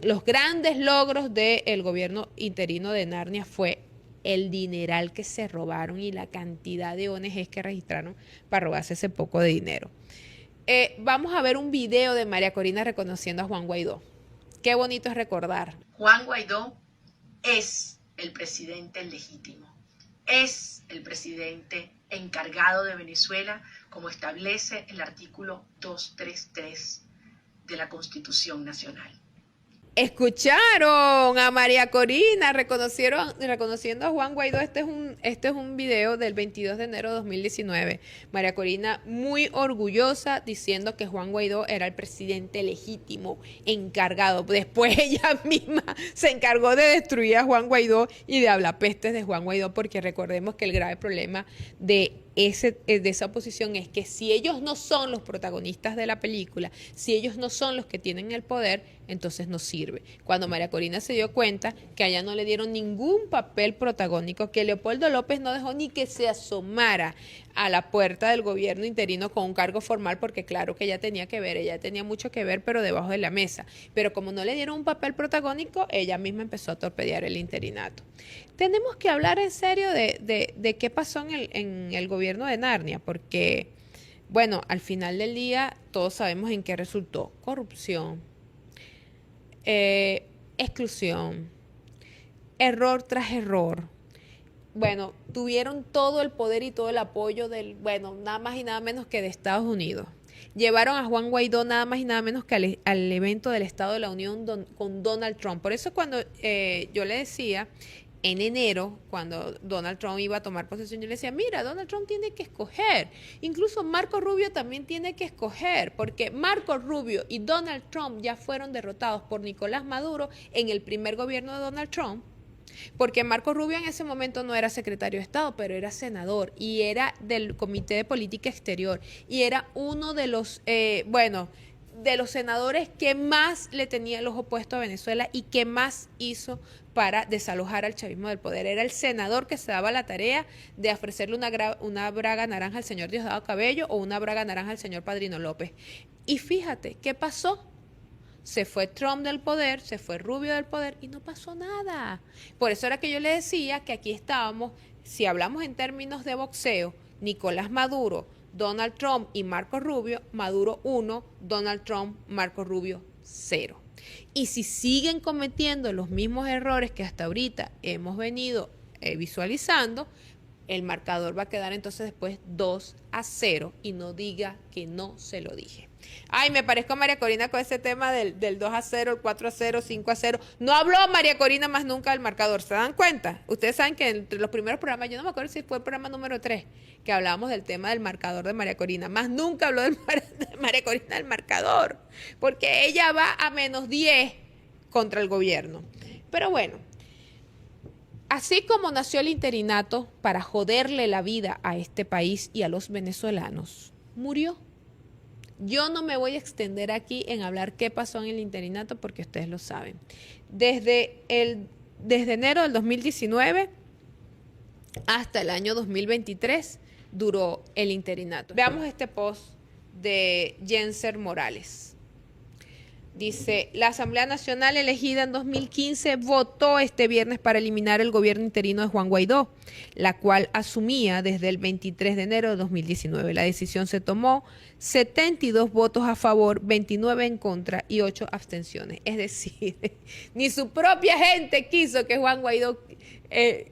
Los grandes logros del gobierno interino de Narnia fue el dineral que se robaron y la cantidad de ONGs que registraron para robarse ese poco de dinero. Vamos a ver un video de María Corina reconociendo a Juan Guaidó. Qué bonito es recordar. Juan Guaidó es el presidente legítimo, es el presidente encargado de Venezuela, como establece el artículo 233 de la Constitución Nacional. Escucharon a María Corina reconociendo a Juan Guaidó. Este es un video del 22 de enero de 2019. María Corina muy orgullosa diciendo que Juan Guaidó era el presidente legítimo, encargado. Después ella misma se encargó de destruir a Juan Guaidó y de hablar pestes de Juan Guaidó, porque recordemos que el grave problema de esa oposición es que si ellos no son los protagonistas de la película, si ellos no son los que tienen el poder, entonces no sirve. Cuando María Corina se dio cuenta que allá no le dieron ningún papel protagónico, que Leopoldo López no dejó ni que se asomara a la puerta del gobierno interino con un cargo formal, porque claro que ella tenía mucho que ver, pero debajo de la mesa. Pero como no le dieron un papel protagónico, ella misma empezó a torpedear el interinato. Tenemos que hablar en serio de qué pasó en el gobierno de Narnia, porque, bueno, al final del día todos sabemos en qué resultó. Corrupción, exclusión, error tras error. Bueno, tuvieron todo el poder y todo el apoyo nada más y nada menos que de Estados Unidos. Llevaron a Juan Guaidó nada más y nada menos que al evento del Estado de la Unión con Donald Trump. Por eso cuando yo le decía en enero, cuando Donald Trump iba a tomar posesión, yo le decía, mira, Donald Trump tiene que escoger. Incluso Marco Rubio también tiene que escoger, porque Marco Rubio y Donald Trump ya fueron derrotados por Nicolás Maduro en el primer gobierno de Donald Trump. Porque Marco Rubio en ese momento no era secretario de Estado, pero era senador y era del Comité de Política Exterior y era uno de los, de los senadores que más le tenía el ojo puesto a Venezuela y que más hizo para desalojar al chavismo del poder. Era el senador que se daba la tarea de ofrecerle una braga naranja al señor Diosdado Cabello o una braga naranja al señor Padrino López. Y fíjate, ¿qué pasó? Se fue Trump del poder, se fue Rubio del poder y no pasó nada. Por eso era que yo le decía que aquí estábamos, si hablamos en términos de boxeo, Nicolás Maduro, Donald Trump y Marco Rubio, Maduro 1, Donald Trump, Marco Rubio 0. Y si siguen cometiendo los mismos errores que hasta ahorita hemos venido visualizando, el marcador va a quedar entonces después 2-0 y no diga que no se lo dije. Ay, me parezco a María Corina con ese tema del 2-0, el 4-0, 5-0. No habló María Corina más nunca del marcador, ¿se dan cuenta? Ustedes saben que entre los primeros programas, yo no me acuerdo si fue el programa número 3, que hablábamos del tema del marcador de María Corina. Más nunca habló de María Corina del marcador, porque ella va a -10 contra el gobierno. Pero bueno, así como nació el interinato para joderle la vida a este país y a los venezolanos, murió. Yo no me voy a extender aquí en hablar qué pasó en el interinato porque ustedes lo saben. Desde enero del 2019 hasta el año 2023 duró el interinato. Veamos este post de Jenser Morales. Dice, la Asamblea Nacional elegida en 2015 votó este viernes para eliminar el gobierno interino de Juan Guaidó, la cual asumía desde el 23 de enero de 2019. La decisión se tomó 72 votos a favor, 29 en contra y 8 abstenciones. Es decir, ni su propia gente quiso que Juan Guaidó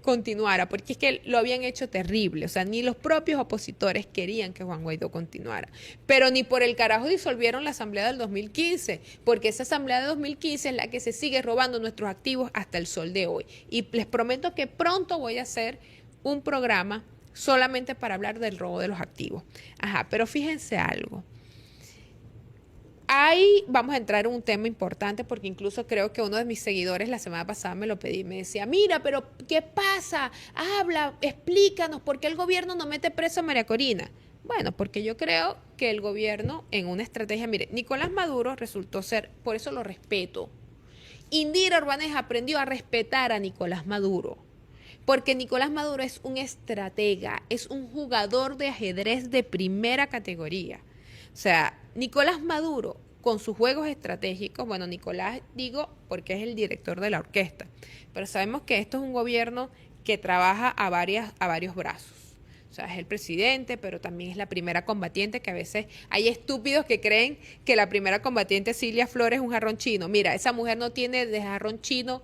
continuara, porque es que lo habían hecho terrible. O sea, ni los propios opositores querían que Juan Guaidó continuara. Pero ni por el carajo disolvieron la Asamblea del 2015, porque esa Asamblea de 2015 es la que se sigue robando nuestros activos hasta el sol de hoy. Y les prometo que pronto voy a hacer un programa solamente para hablar del robo de los activos. Ajá, pero fíjense algo. Ahí vamos a entrar en un tema importante porque incluso creo que uno de mis seguidores la semana pasada me lo pedí y me decía, mira, pero ¿qué pasa? Habla, explícanos, ¿por qué el gobierno no mete preso a María Corina? Bueno, porque yo creo que el gobierno en una estrategia, mire, Nicolás Maduro resultó ser, por eso lo respeto. Indira Orbanes aprendió a respetar a Nicolás Maduro. Porque Nicolás Maduro es un estratega, es un jugador de ajedrez de primera categoría. O sea, Nicolás Maduro, con sus juegos estratégicos, bueno, Nicolás digo porque es el director de la orquesta, pero sabemos que esto es un gobierno que trabaja a varios brazos. O sea, es el presidente, pero también es la primera combatiente, que a veces hay estúpidos que creen que la primera combatiente Cilia Flores es un jarrón chino. Mira, esa mujer no tiene de jarrón chino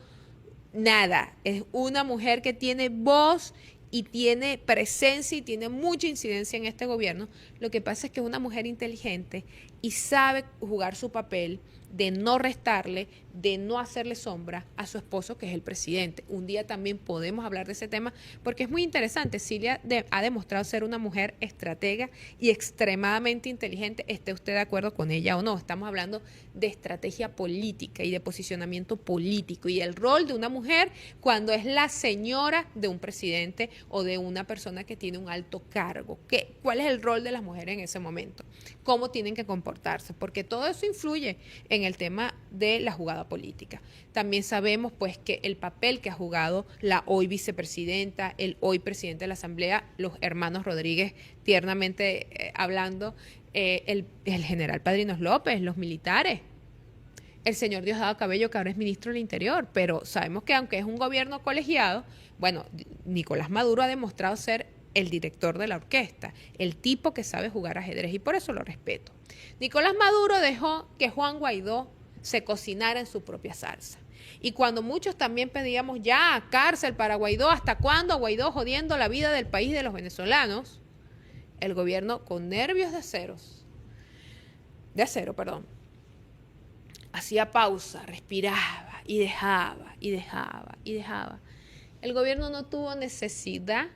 nada. Es una mujer que tiene voz y tiene presencia y tiene mucha incidencia en este gobierno. Lo que pasa es que es una mujer inteligente y sabe jugar su papel de no restarle, de no hacerle sombra a su esposo, que es el presidente. Un día también podemos hablar de ese tema porque es muy interesante. Cilia ha demostrado ser una mujer estratega y extremadamente inteligente, esté usted de acuerdo con ella o no. Estamos hablando de estrategia política y de posicionamiento político y el rol de una mujer cuando es la señora de un presidente o de una persona que tiene un alto cargo. ¿Cuál es el rol de las mujeres en ese momento? ¿Cómo tienen que comportarse? Porque todo eso influye en el tema de la jugada política. También sabemos pues que el papel que ha jugado la hoy vicepresidenta, el hoy presidente de la Asamblea, los hermanos Rodríguez, tiernamente hablando, el general Padrinos López, los militares, el señor Diosdado Cabello, que ahora es ministro del Interior, pero sabemos que aunque es un gobierno colegiado, bueno, Nicolás Maduro ha demostrado ser el director de la orquesta, el tipo que sabe jugar ajedrez y por eso lo respeto. Nicolás Maduro dejó que Juan Guaidó se cocinara en su propia salsa. Y cuando muchos también pedíamos ya cárcel para Guaidó, ¿hasta cuándo Guaidó jodiendo la vida del país de los venezolanos? El gobierno con nervios de acero, hacía pausa, respiraba y dejaba, y dejaba, y dejaba. El gobierno no tuvo necesidad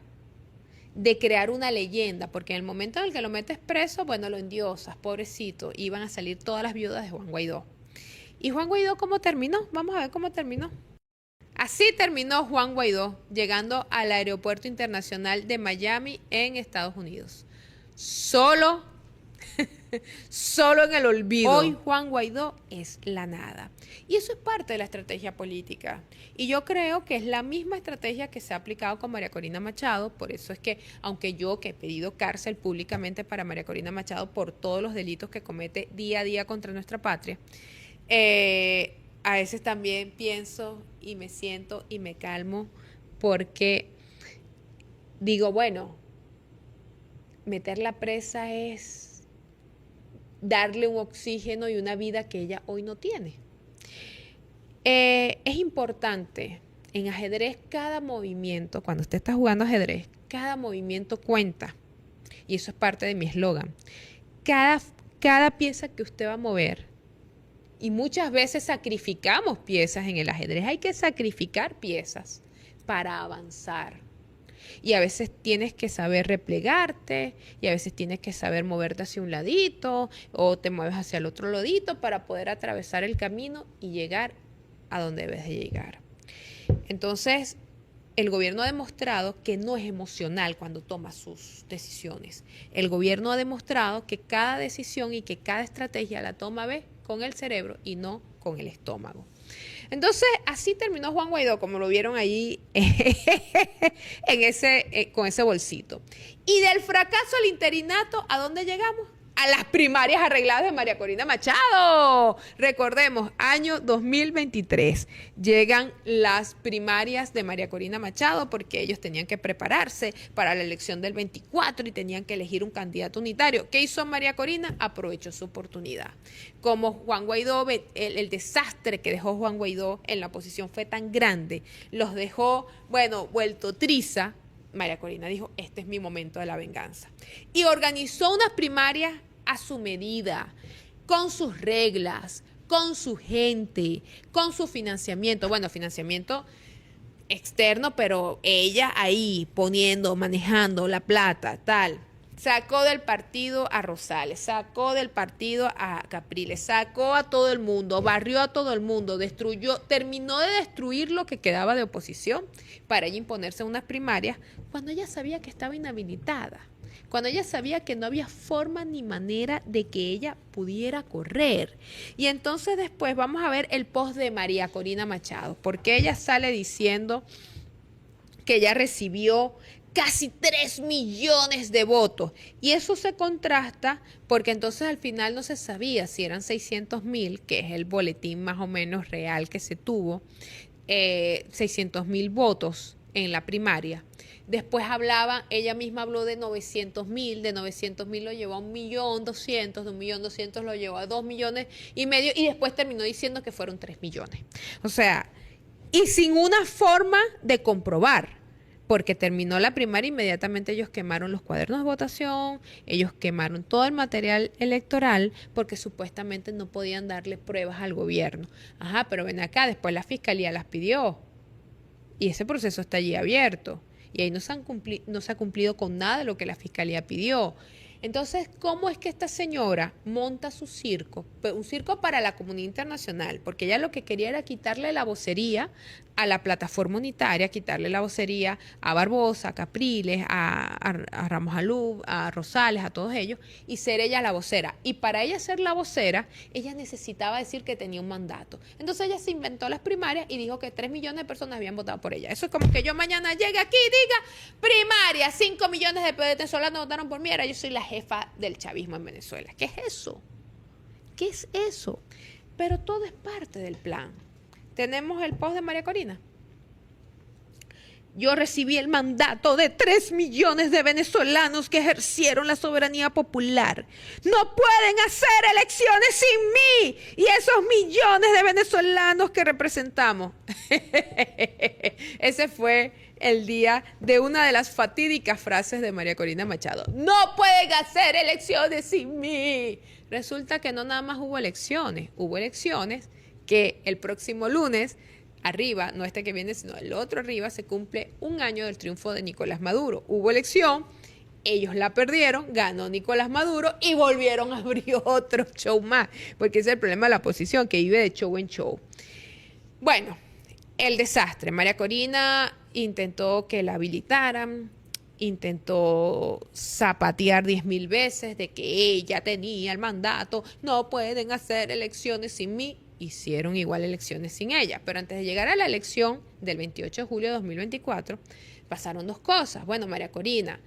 de crear una leyenda, porque en el momento en el que lo metes preso, bueno, lo endiosas, pobrecito, iban a salir todas las viudas de Juan Guaidó. ¿Y Juan Guaidó cómo terminó? Vamos a ver cómo terminó. Así terminó Juan Guaidó, llegando al aeropuerto internacional de Miami en Estados Unidos. Solo en el olvido. Hoy Juan Guaidó es la nada. Y eso es parte de la estrategia política. Y yo creo que es la misma estrategia que se ha aplicado con María Corina Machado. Por eso es que, aunque yo que he pedido cárcel públicamente para María Corina Machado por todos los delitos que comete día a día contra nuestra patria, a veces también pienso y me siento y me calmo porque digo, bueno, meterla presa es darle un oxígeno y una vida que ella hoy no tiene. Es importante en ajedrez cada movimiento, cuando usted está jugando ajedrez, cada movimiento cuenta. Y eso es parte de mi eslogan. Cada pieza que usted va a mover, y muchas veces sacrificamos piezas en el ajedrez, hay que sacrificar piezas para avanzar. Y a veces tienes que saber replegarte, y a veces tienes que saber moverte hacia un ladito, o te mueves hacia el otro ladito para poder atravesar el camino y llegar a donde debes de llegar. Entonces, el gobierno ha demostrado que no es emocional cuando toma sus decisiones. El gobierno ha demostrado que cada decisión y que cada estrategia la toma con el cerebro y no con el estómago. Entonces, así terminó Juan Guaidó, como lo vieron ahí con ese bolsito. Y del fracaso al interinato, ¿a dónde llegamos? A las primarias arregladas de María Corina Machado. Recordemos, año 2023. Llegan las primarias de María Corina Machado porque ellos tenían que prepararse para la elección del 24 y tenían que elegir un candidato unitario. ¿Qué hizo María Corina? Aprovechó su oportunidad. Como Juan Guaidó, el desastre que dejó Juan Guaidó en la oposición fue tan grande, los dejó, bueno, vuelto triza. María Corina dijo, este es mi momento de la venganza. Y organizó unas primarias a su medida, con sus reglas, con su gente, con su financiamiento. Bueno, financiamiento externo, pero ella ahí poniendo, manejando la plata, tal. Sacó del partido a Rosales, sacó del partido a Capriles, sacó a todo el mundo, barrió a todo el mundo, terminó de destruir lo que quedaba de oposición para ella imponerse unas primarias cuando ella sabía que estaba inhabilitada, cuando ella sabía que no había forma ni manera de que ella pudiera correr. Y entonces después vamos a ver el post de María Corina Machado, porque ella sale diciendo que ella recibió casi 3 millones de votos. Y eso se contrasta porque entonces al final no se sabía si eran 600,000, que es el boletín más o menos real que se tuvo, 600,000 votos en la primaria. Después ella misma habló de 900,000, de 900,000 lo llevó a 1.200.000, de 1.200.000 lo llevó a 2,5 millones, y después terminó diciendo que fueron 3 millones. O sea, y sin una forma de comprobar. Porque terminó la primaria, inmediatamente ellos quemaron los cuadernos de votación, ellos quemaron todo el material electoral porque supuestamente no podían darle pruebas al gobierno. Ajá, pero ven acá, después la fiscalía las pidió y ese proceso está allí abierto y ahí no se ha cumplido con nada de lo que la fiscalía pidió. Entonces, ¿cómo es que esta señora monta su circo? Un circo para la comunidad internacional, porque ella lo que quería era quitarle la vocería a la plataforma unitaria, quitarle la vocería a Barbosa, a Capriles, a Ramos Alú, a Rosales, a todos ellos, y ser ella la vocera. Y para ella ser la vocera, ella necesitaba decir que tenía un mandato. Entonces ella se inventó las primarias y dijo que 3 millones de personas habían votado por ella. Eso es como que yo mañana llegue aquí y diga, primaria, 5 millones de venezolanos votaron por mí, ahora yo soy la jefa del chavismo en Venezuela. ¿Qué es eso? ¿Qué es eso? Pero todo es parte del plan. Tenemos el post de María Corina. Yo recibí el mandato de 3 millones de venezolanos que ejercieron la soberanía popular. No pueden hacer elecciones sin mí y esos millones de venezolanos que representamos. Ese fue el día de una de las fatídicas frases de María Corina Machado. No pueden hacer elecciones sin mí. Resulta que no nada más hubo elecciones que el próximo lunes, arriba, no este que viene, sino el otro arriba, se cumple 1 año del triunfo de Nicolás Maduro. Hubo elección, ellos la perdieron, ganó Nicolás Maduro y volvieron a abrir otro show más, porque ese es el problema de la oposición, que vive de show en show. Bueno, el desastre. María Corina intentó que la habilitaran, intentó zapatear 10.000 veces de que ella tenía el mandato, no pueden hacer elecciones sin mí. Hicieron igual elecciones sin ella, pero antes de llegar a la elección del 28 de julio de 2024, pasaron 2 cosas. Bueno, María Corina,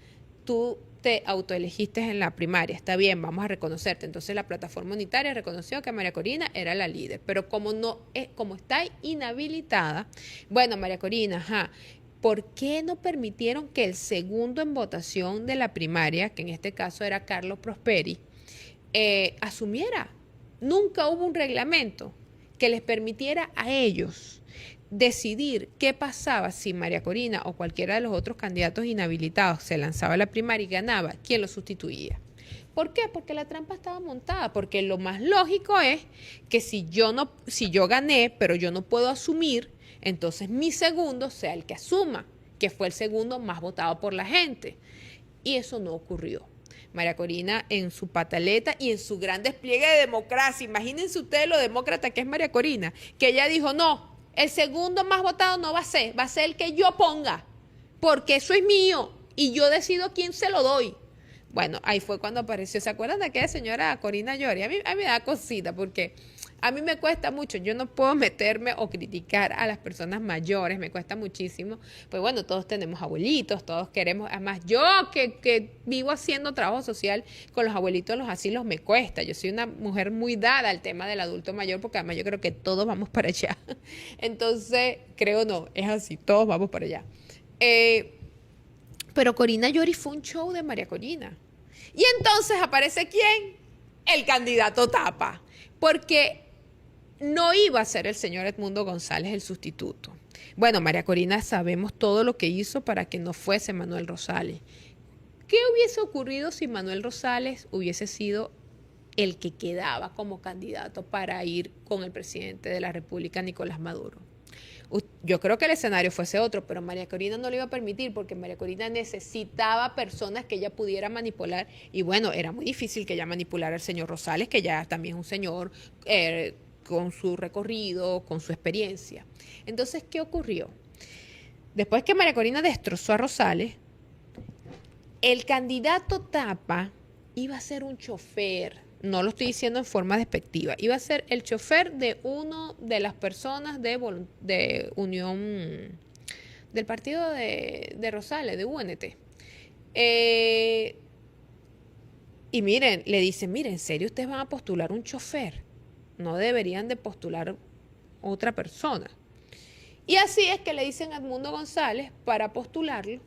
tú te autoelegiste en la primaria, está bien, vamos a reconocerte. Entonces la plataforma unitaria reconoció que María Corina era la líder, pero como está inhabilitada, bueno, María Corina, ¿por qué no permitieron que el segundo en votación de la primaria, que en este caso era Carlos Prosperi, asumiera? Nunca hubo un reglamento que les permitiera a ellos decidir qué pasaba si María Corina o cualquiera de los otros candidatos inhabilitados se lanzaba a la primaria y ganaba, ¿quién lo sustituía? ¿Por qué? Porque la trampa estaba montada, porque lo más lógico es que si yo gané, pero yo no puedo asumir, entonces mi segundo sea el que asuma, que fue el segundo más votado por la gente. Y eso no ocurrió. María Corina, en su pataleta y en su gran despliegue de democracia, imagínense ustedes lo demócrata que es María Corina, que ella dijo, no, el segundo más votado no va a ser el que yo ponga, porque eso es mío y yo decido quién se lo doy. Bueno, ahí fue cuando apareció, ¿se acuerdan de aquella señora Corina Llori? A mí me da cosita porque a mí me cuesta mucho, yo no puedo meterme o criticar a las personas mayores, me cuesta muchísimo. Pues bueno, todos tenemos abuelitos, todos queremos, además yo que vivo haciendo trabajo social con los abuelitos en los asilos me cuesta. Yo soy una mujer muy dada al tema del adulto mayor porque además yo creo que todos vamos para allá. Entonces, no, es así, todos vamos para allá. Pero Corina Llori fue un show de María Corina. Y entonces aparece ¿quién? El candidato tapa. Porque no iba a ser el señor Edmundo González el sustituto. Bueno, María Corina sabemos todo lo que hizo para que no fuese Manuel Rosales. ¿Qué hubiese ocurrido si Manuel Rosales hubiese sido el que quedaba como candidato para ir con el presidente de la República, Nicolás Maduro? Yo creo que el escenario fuese otro, pero María Corina no lo iba a permitir porque María Corina necesitaba personas que ella pudiera manipular y bueno, era muy difícil que ella manipulara al señor Rosales, que ya también es un señor con su recorrido, con su experiencia. Entonces, ¿qué ocurrió? Después que María Corina destrozó a Rosales, el candidato tapa iba a ser un chofer. No lo estoy diciendo en forma despectiva. Iba a ser el chofer de una de las personas de Unión, del partido de Rosales, de UNT. Y miren, le dicen, miren, ¿en serio ustedes van a postular un chofer? No deberían de postular otra persona. Y así es que le dicen a Edmundo González para postularlo.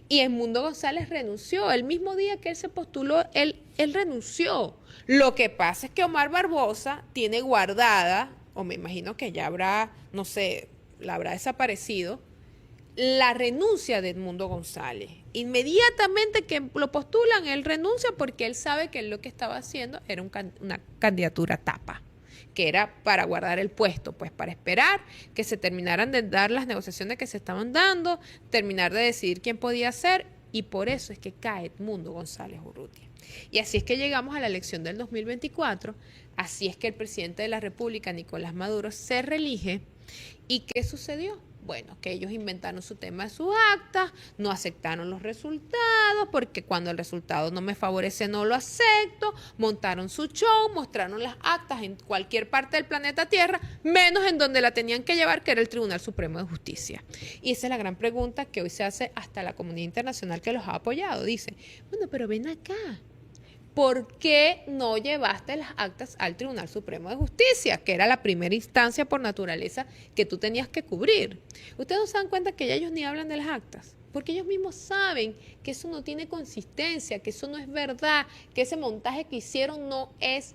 Y Edmundo González renunció. El mismo día que él se postuló, él renunció. Lo que pasa es que Omar Barbosa tiene guardada, o me imagino que ya habrá, no sé, la habrá desaparecido, la renuncia de Edmundo González. Inmediatamente que lo postulan, él renuncia porque él sabe que lo que estaba haciendo era una candidatura tapa, que era para guardar el puesto, pues para esperar que se terminaran de dar las negociaciones que se estaban dando, terminar de decidir quién podía ser, y por eso es que cae Edmundo González Urrutia. Y así es que llegamos a la elección del 2024, así es que el presidente de la República, Nicolás Maduro, se reelige. ¿Y qué sucedió? Bueno, que ellos inventaron su tema de sus actas, no aceptaron los resultados, porque cuando el resultado no me favorece no lo acepto, montaron su show, mostraron las actas en cualquier parte del planeta Tierra, menos en donde la tenían que llevar, que era el Tribunal Supremo de Justicia. Y esa es la gran pregunta que hoy se hace hasta la comunidad internacional que los ha apoyado. Dice, bueno, pero ven acá, ¿por qué no llevaste las actas al Tribunal Supremo de Justicia, que era la primera instancia por naturaleza que tú tenías que cubrir? Ustedes no se dan cuenta que ya ellos ni hablan de las actas, porque ellos mismos saben que eso no tiene consistencia, que eso no es verdad, que ese montaje que hicieron no es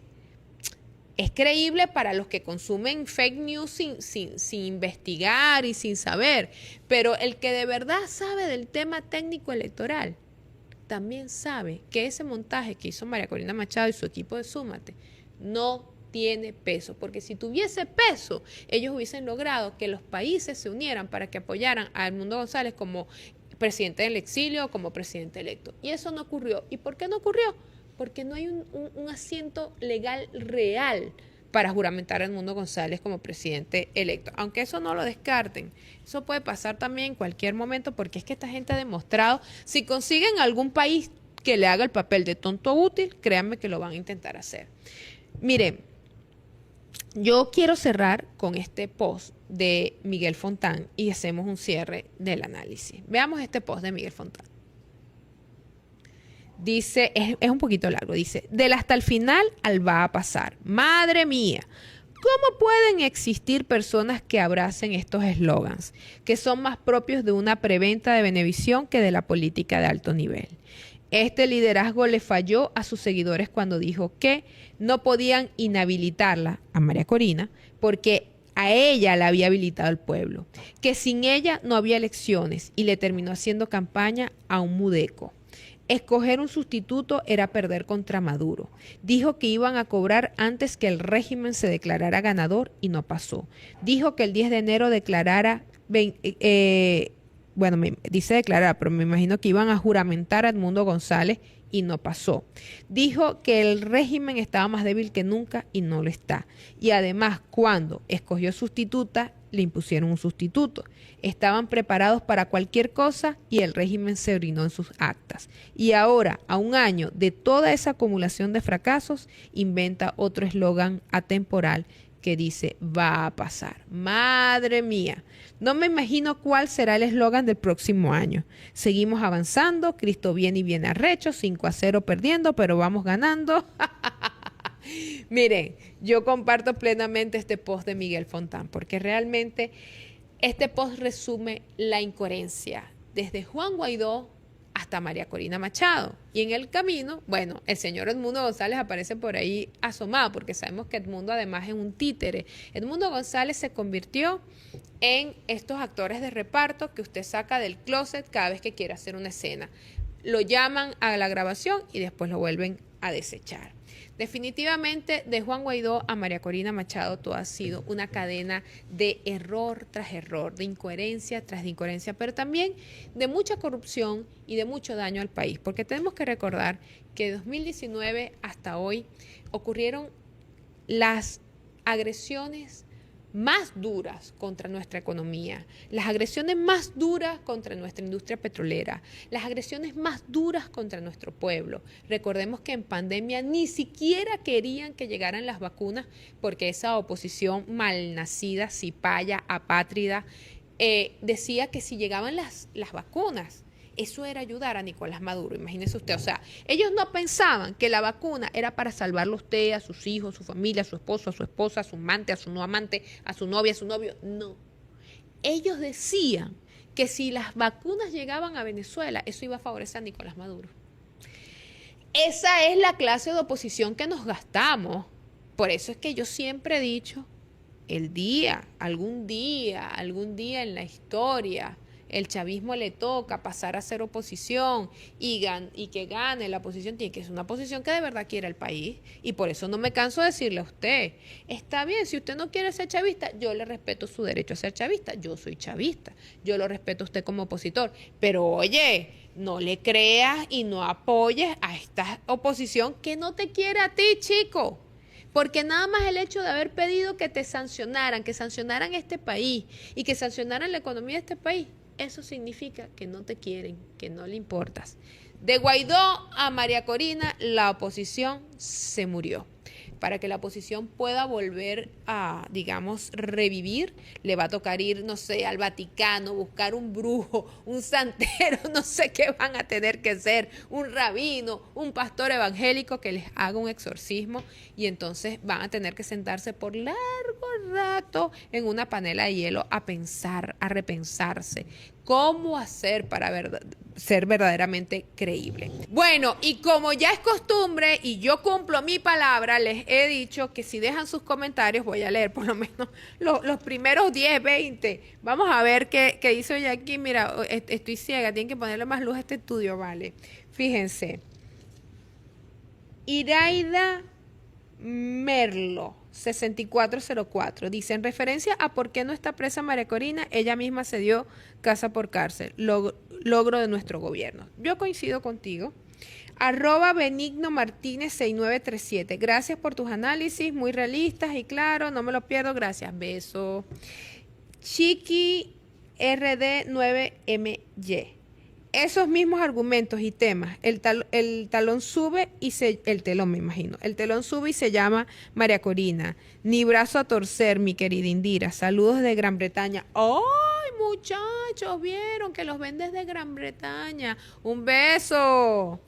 creíble para los que consumen fake news sin investigar y sin saber. Pero el que de verdad sabe del tema técnico electoral también sabe que ese montaje que hizo María Corina Machado y su equipo de Súmate no tiene peso, porque si tuviese peso, ellos hubiesen logrado que los países se unieran para que apoyaran a Edmundo González como presidente del exilio o como presidente electo. Y eso no ocurrió. ¿Y por qué no ocurrió? Porque no hay un asiento legal real para juramentar a Edmundo González como presidente electo. Aunque eso no lo descarten, eso puede pasar también en cualquier momento, porque es que esta gente ha demostrado, si consiguen algún país que le haga el papel de tonto útil, créanme que lo van a intentar hacer. Miren, yo quiero cerrar con este post de Miguel Fontán y hacemos un cierre del análisis. Veamos este post de Miguel Fontán. Dice, es un poquito largo, dice, del hasta el final al va a pasar. Madre mía, ¿cómo pueden existir personas que abracen estos eslogans, que son más propios de una preventa de Venevisión que de la política de alto nivel? Este liderazgo le falló a sus seguidores cuando dijo que no podían inhabilitarla, a María Corina, porque a ella la había habilitado el pueblo, que sin ella no había elecciones, y le terminó haciendo campaña a un mudeco. Escoger un sustituto era perder contra Maduro. Dijo que iban a cobrar antes que el régimen se declarara ganador y no pasó. Dijo que el 10 de enero declarara, dice declarar, pero me imagino que iban a juramentar a Edmundo González y no pasó. Dijo que el régimen estaba más débil que nunca y no lo está. Y además, cuando escogió sustituta, le impusieron un sustituto. Estaban preparados para cualquier cosa y el régimen se orinó en sus actas. Y ahora, a un año de toda esa acumulación de fracasos, inventa otro eslogan atemporal que dice, va a pasar. Madre mía, no me imagino cuál será el eslogan del próximo año. Seguimos avanzando, Cristo viene y viene arrecho, 5-0 perdiendo, pero vamos ganando. Miren, yo comparto plenamente este post de Miguel Fontán, porque realmente este post resume la incoherencia desde Juan Guaidó hasta María Corina Machado. Y en el camino, bueno, el señor Edmundo González aparece por ahí asomado, porque sabemos que Edmundo además es un títere. Edmundo González se convirtió en estos actores de reparto que usted saca del closet cada vez que quiere hacer una escena. Lo llaman a la grabación y después lo vuelven a desechar. Definitivamente, de Juan Guaidó a María Corina Machado, todo ha sido una cadena de error tras error, de incoherencia tras incoherencia, pero también de mucha corrupción y de mucho daño al país, porque tenemos que recordar que de 2019 hasta hoy ocurrieron las agresiones más duras contra nuestra economía, las agresiones más duras contra nuestra industria petrolera, las agresiones más duras contra nuestro pueblo. Recordemos que en pandemia ni siquiera querían que llegaran las vacunas porque esa oposición malnacida, cipaya, apátrida, decía que si llegaban las vacunas, eso era ayudar a Nicolás Maduro, imagínese usted. O sea, ellos no pensaban que la vacuna era para salvarlo a usted, a sus hijos, a su familia, a su esposo, a su esposa, a su amante, a su no amante, a su novia, a su novio. No. Ellos decían que si las vacunas llegaban a Venezuela, eso iba a favorecer a Nicolás Maduro. Esa es la clase de oposición que nos gastamos. Por eso es que yo siempre he dicho algún día en la historia, el chavismo le toca pasar a ser oposición y que gane la oposición, tiene que ser una oposición que de verdad quiera el país. Y por eso no me canso de decirle a usted, está bien, si usted no quiere ser chavista, yo le respeto su derecho a ser chavista, yo soy chavista, yo lo respeto a usted como opositor, pero oye, no le creas y no apoyes a esta oposición que no te quiere a ti, chico. Porque nada más el hecho de haber pedido que te sancionaran, que sancionaran este país y que sancionaran la economía de este país, eso significa que no te quieren, que no le importas. De Guaidó a María Corina, la oposición se murió. Para que la oposición pueda volver a, digamos, revivir, le va a tocar ir, no sé, al Vaticano, buscar un brujo, un santero, no sé qué van a tener que ser, un rabino, un pastor evangélico que les haga un exorcismo y entonces van a tener que sentarse por largo rato en una panela de hielo a pensar, a repensarse cómo hacer para ser verdaderamente creíble. Bueno, y como ya es costumbre y yo cumplo mi palabra, les he dicho que si dejan sus comentarios, voy a leer por lo menos los primeros 10, 20. Vamos a ver qué dice hoy aquí. Mira, estoy ciega, tienen que ponerle más luz a este estudio, vale. Fíjense. Iraida Merlo 6404 dice: en referencia a por qué no está presa María Corina, ella misma se dio casa por cárcel, logro de nuestro gobierno. Yo coincido contigo. @Benigno Martínez 6937, gracias por tus análisis muy realistas y claro, no me lo pierdo, gracias, beso. Chiqui RD 9MY, esos mismos argumentos y temas, el telón sube y el telón me imagino, el telón sube y se llama María Corina, ni brazo a torcer, mi querida Indira, saludos de Gran Bretaña. ¡Ay, muchachos! Vieron que los ven desde Gran Bretaña, un beso.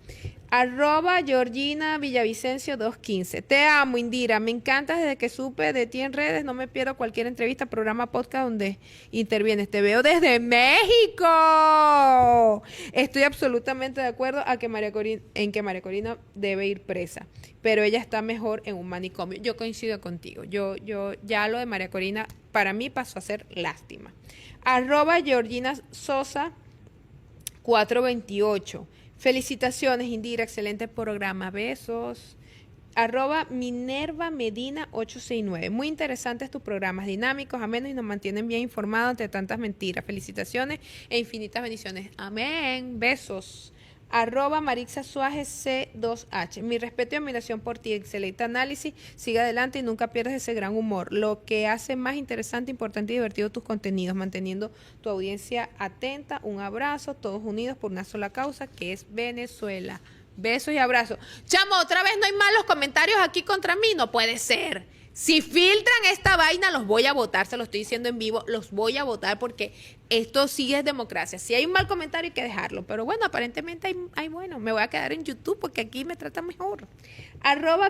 @Georgina Villavicencio 215, te amo, Indira, me encanta desde que supe de ti en redes, no me pierdo cualquier entrevista, programa, podcast donde intervienes, te veo desde México. Estoy absolutamente de acuerdo en que María Corina debe ir presa, pero ella está mejor en un manicomio. Yo coincido contigo, yo ya lo de María Corina para mí pasó a ser lástima. @Georgina Sosa 428, felicitaciones, Indira, excelente programa, besos. @Minerva Medina 869, muy interesantes tus programas, dinámicos, amenos y nos mantienen bien informados ante tantas mentiras. Felicitaciones e infinitas bendiciones. Amén, besos. @Marixa Suárez C2H, mi respeto y admiración por ti, excelente análisis, sigue adelante y nunca pierdas ese gran humor, lo que hace más interesante, importante y divertido tus contenidos, manteniendo tu audiencia atenta. Un abrazo, todos unidos por una sola causa que es Venezuela. Besos y abrazos. Chamo, otra vez no hay malos comentarios aquí contra mí, no puede ser. Si filtran esta vaina, los voy a votar, se lo estoy diciendo en vivo, los voy a votar porque esto sí es democracia. Si hay un mal comentario hay que dejarlo, pero bueno, aparentemente bueno, me voy a quedar en YouTube porque aquí me tratan mejor.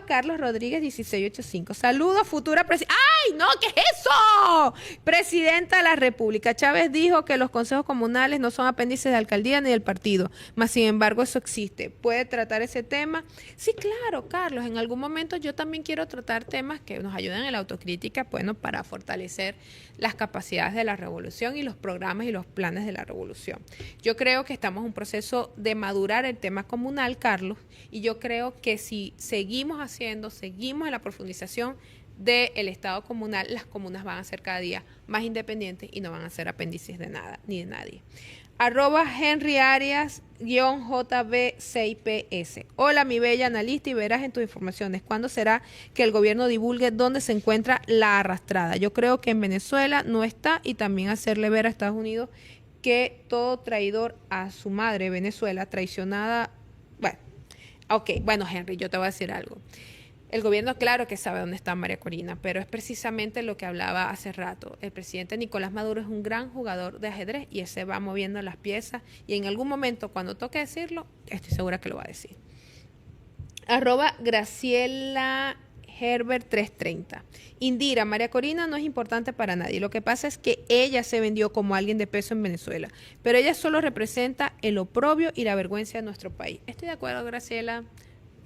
@Carlos Rodríguez 1685, saludos, futura presidenta. ¡Ay, no! ¿Qué es eso? Presidenta de la República. Chávez dijo que los consejos comunales no son apéndices de alcaldía ni del partido, mas sin embargo eso existe. ¿Puede tratar ese tema? Sí, claro, Carlos, en algún momento yo también quiero tratar temas que nos ayuden en la autocrítica, bueno, para fortalecer las capacidades de la revolución y los programas y los planes de la revolución. Yo creo que estamos en un proceso de madurar el tema comunal, Carlos, y yo creo que si seguimos en la profundización del Estado comunal, las comunas van a ser cada día más independientes y no van a ser apéndices de nada ni de nadie. @Henry Arias-JB6PS. Hola, mi bella analista y verás en tus informaciones. ¿Cuándo será que el gobierno divulgue dónde se encuentra la arrastrada? Yo creo que en Venezuela no está, y también hacerle ver a Estados Unidos que todo traidor a su madre, Venezuela, traicionada. Bueno, Henry, yo te voy a decir algo. El gobierno, claro que sabe dónde está María Corina, pero es precisamente lo que hablaba hace rato. El presidente Nicolás Maduro es un gran jugador de ajedrez y él se va moviendo las piezas y en algún momento, cuando toque decirlo, estoy segura que lo va a decir. @Graciela Herbert 330. Indira, María Corina no es importante para nadie. Lo que pasa es que ella se vendió como alguien de peso en Venezuela, pero ella solo representa el oprobio y la vergüenza de nuestro país. Estoy de acuerdo, Graciela.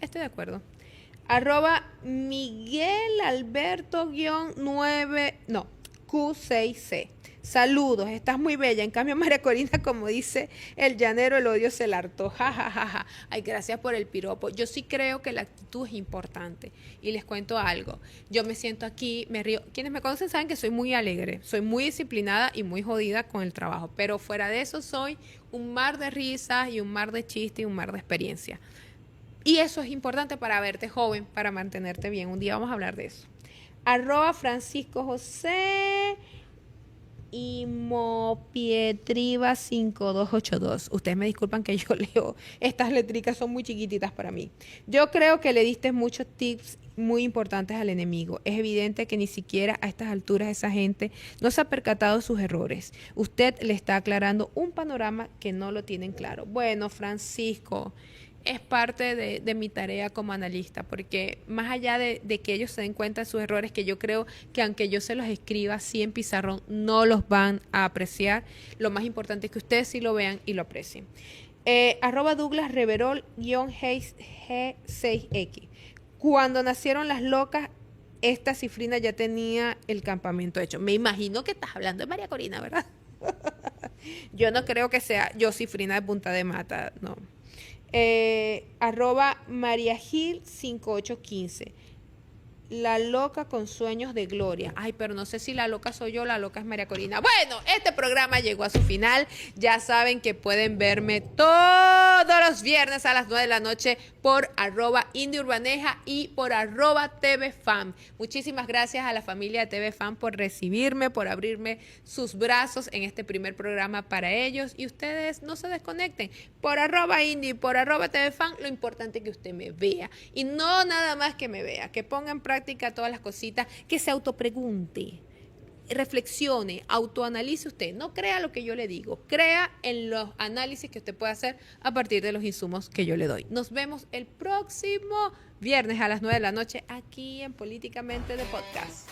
Estoy de acuerdo. Miguel Alberto-9, no, Q6C. Saludos, estás muy bella. En cambio, María Corina, como dice el llanero, el odio se la hartó. Ja, ja, ja, ja. Ay, gracias por el piropo. Yo sí creo que la actitud es importante. Y les cuento algo. Yo me siento aquí, me río. Quienes me conocen saben que soy muy alegre, soy muy disciplinada y muy jodida con el trabajo. Pero fuera de eso, soy un mar de risas y un mar de chistes y un mar de experiencia. Y eso es importante para verte joven, para mantenerte bien. Un día vamos a hablar de eso. @Francisco José y Mopietriva 5282. Ustedes me disculpan que yo leo, estas letricas son muy chiquititas para mí. Yo creo que le diste muchos tips muy importantes al enemigo. Es evidente que ni siquiera a estas alturas esa gente no se ha percatado de sus errores. Usted le está aclarando un panorama que no lo tienen claro. Bueno, Francisco, es parte de mi tarea como analista, porque más allá de que ellos se den cuenta de sus errores, que yo creo que aunque yo se los escriba así en pizarrón, no los van a apreciar, lo más importante es que ustedes sí lo vean y lo aprecien. @Douglas Reverol-G6X. Cuando nacieron las locas, esta cifrina ya tenía el campamento hecho. Me imagino que estás hablando de María Corina, ¿verdad? Yo no creo que sea yo cifrina de Punta de Mata, no. @Mariagil 5815. La loca con sueños de gloria. Ay, pero no sé si la loca soy yo, la loca es María Corina. Bueno, este programa llegó a su final. Ya saben que pueden verme todos los viernes a las 9 de la noche por @IndieUrbaneja y por @TVFam. Muchísimas gracias a la familia de TVFam por recibirme, por abrirme sus brazos en este primer programa para ellos. Y ustedes no se desconecten. Por @Indie, por @TVFam, lo importante es que usted me vea. Y no nada más que me vea, que ponga en práctica todas las cositas, que se autopregunte, reflexione, autoanalice usted. No crea lo que yo le digo, crea en los análisis que usted puede hacer a partir de los insumos que yo le doy. Nos vemos el próximo viernes a las 9 de la noche aquí en Políticamente de Podcast.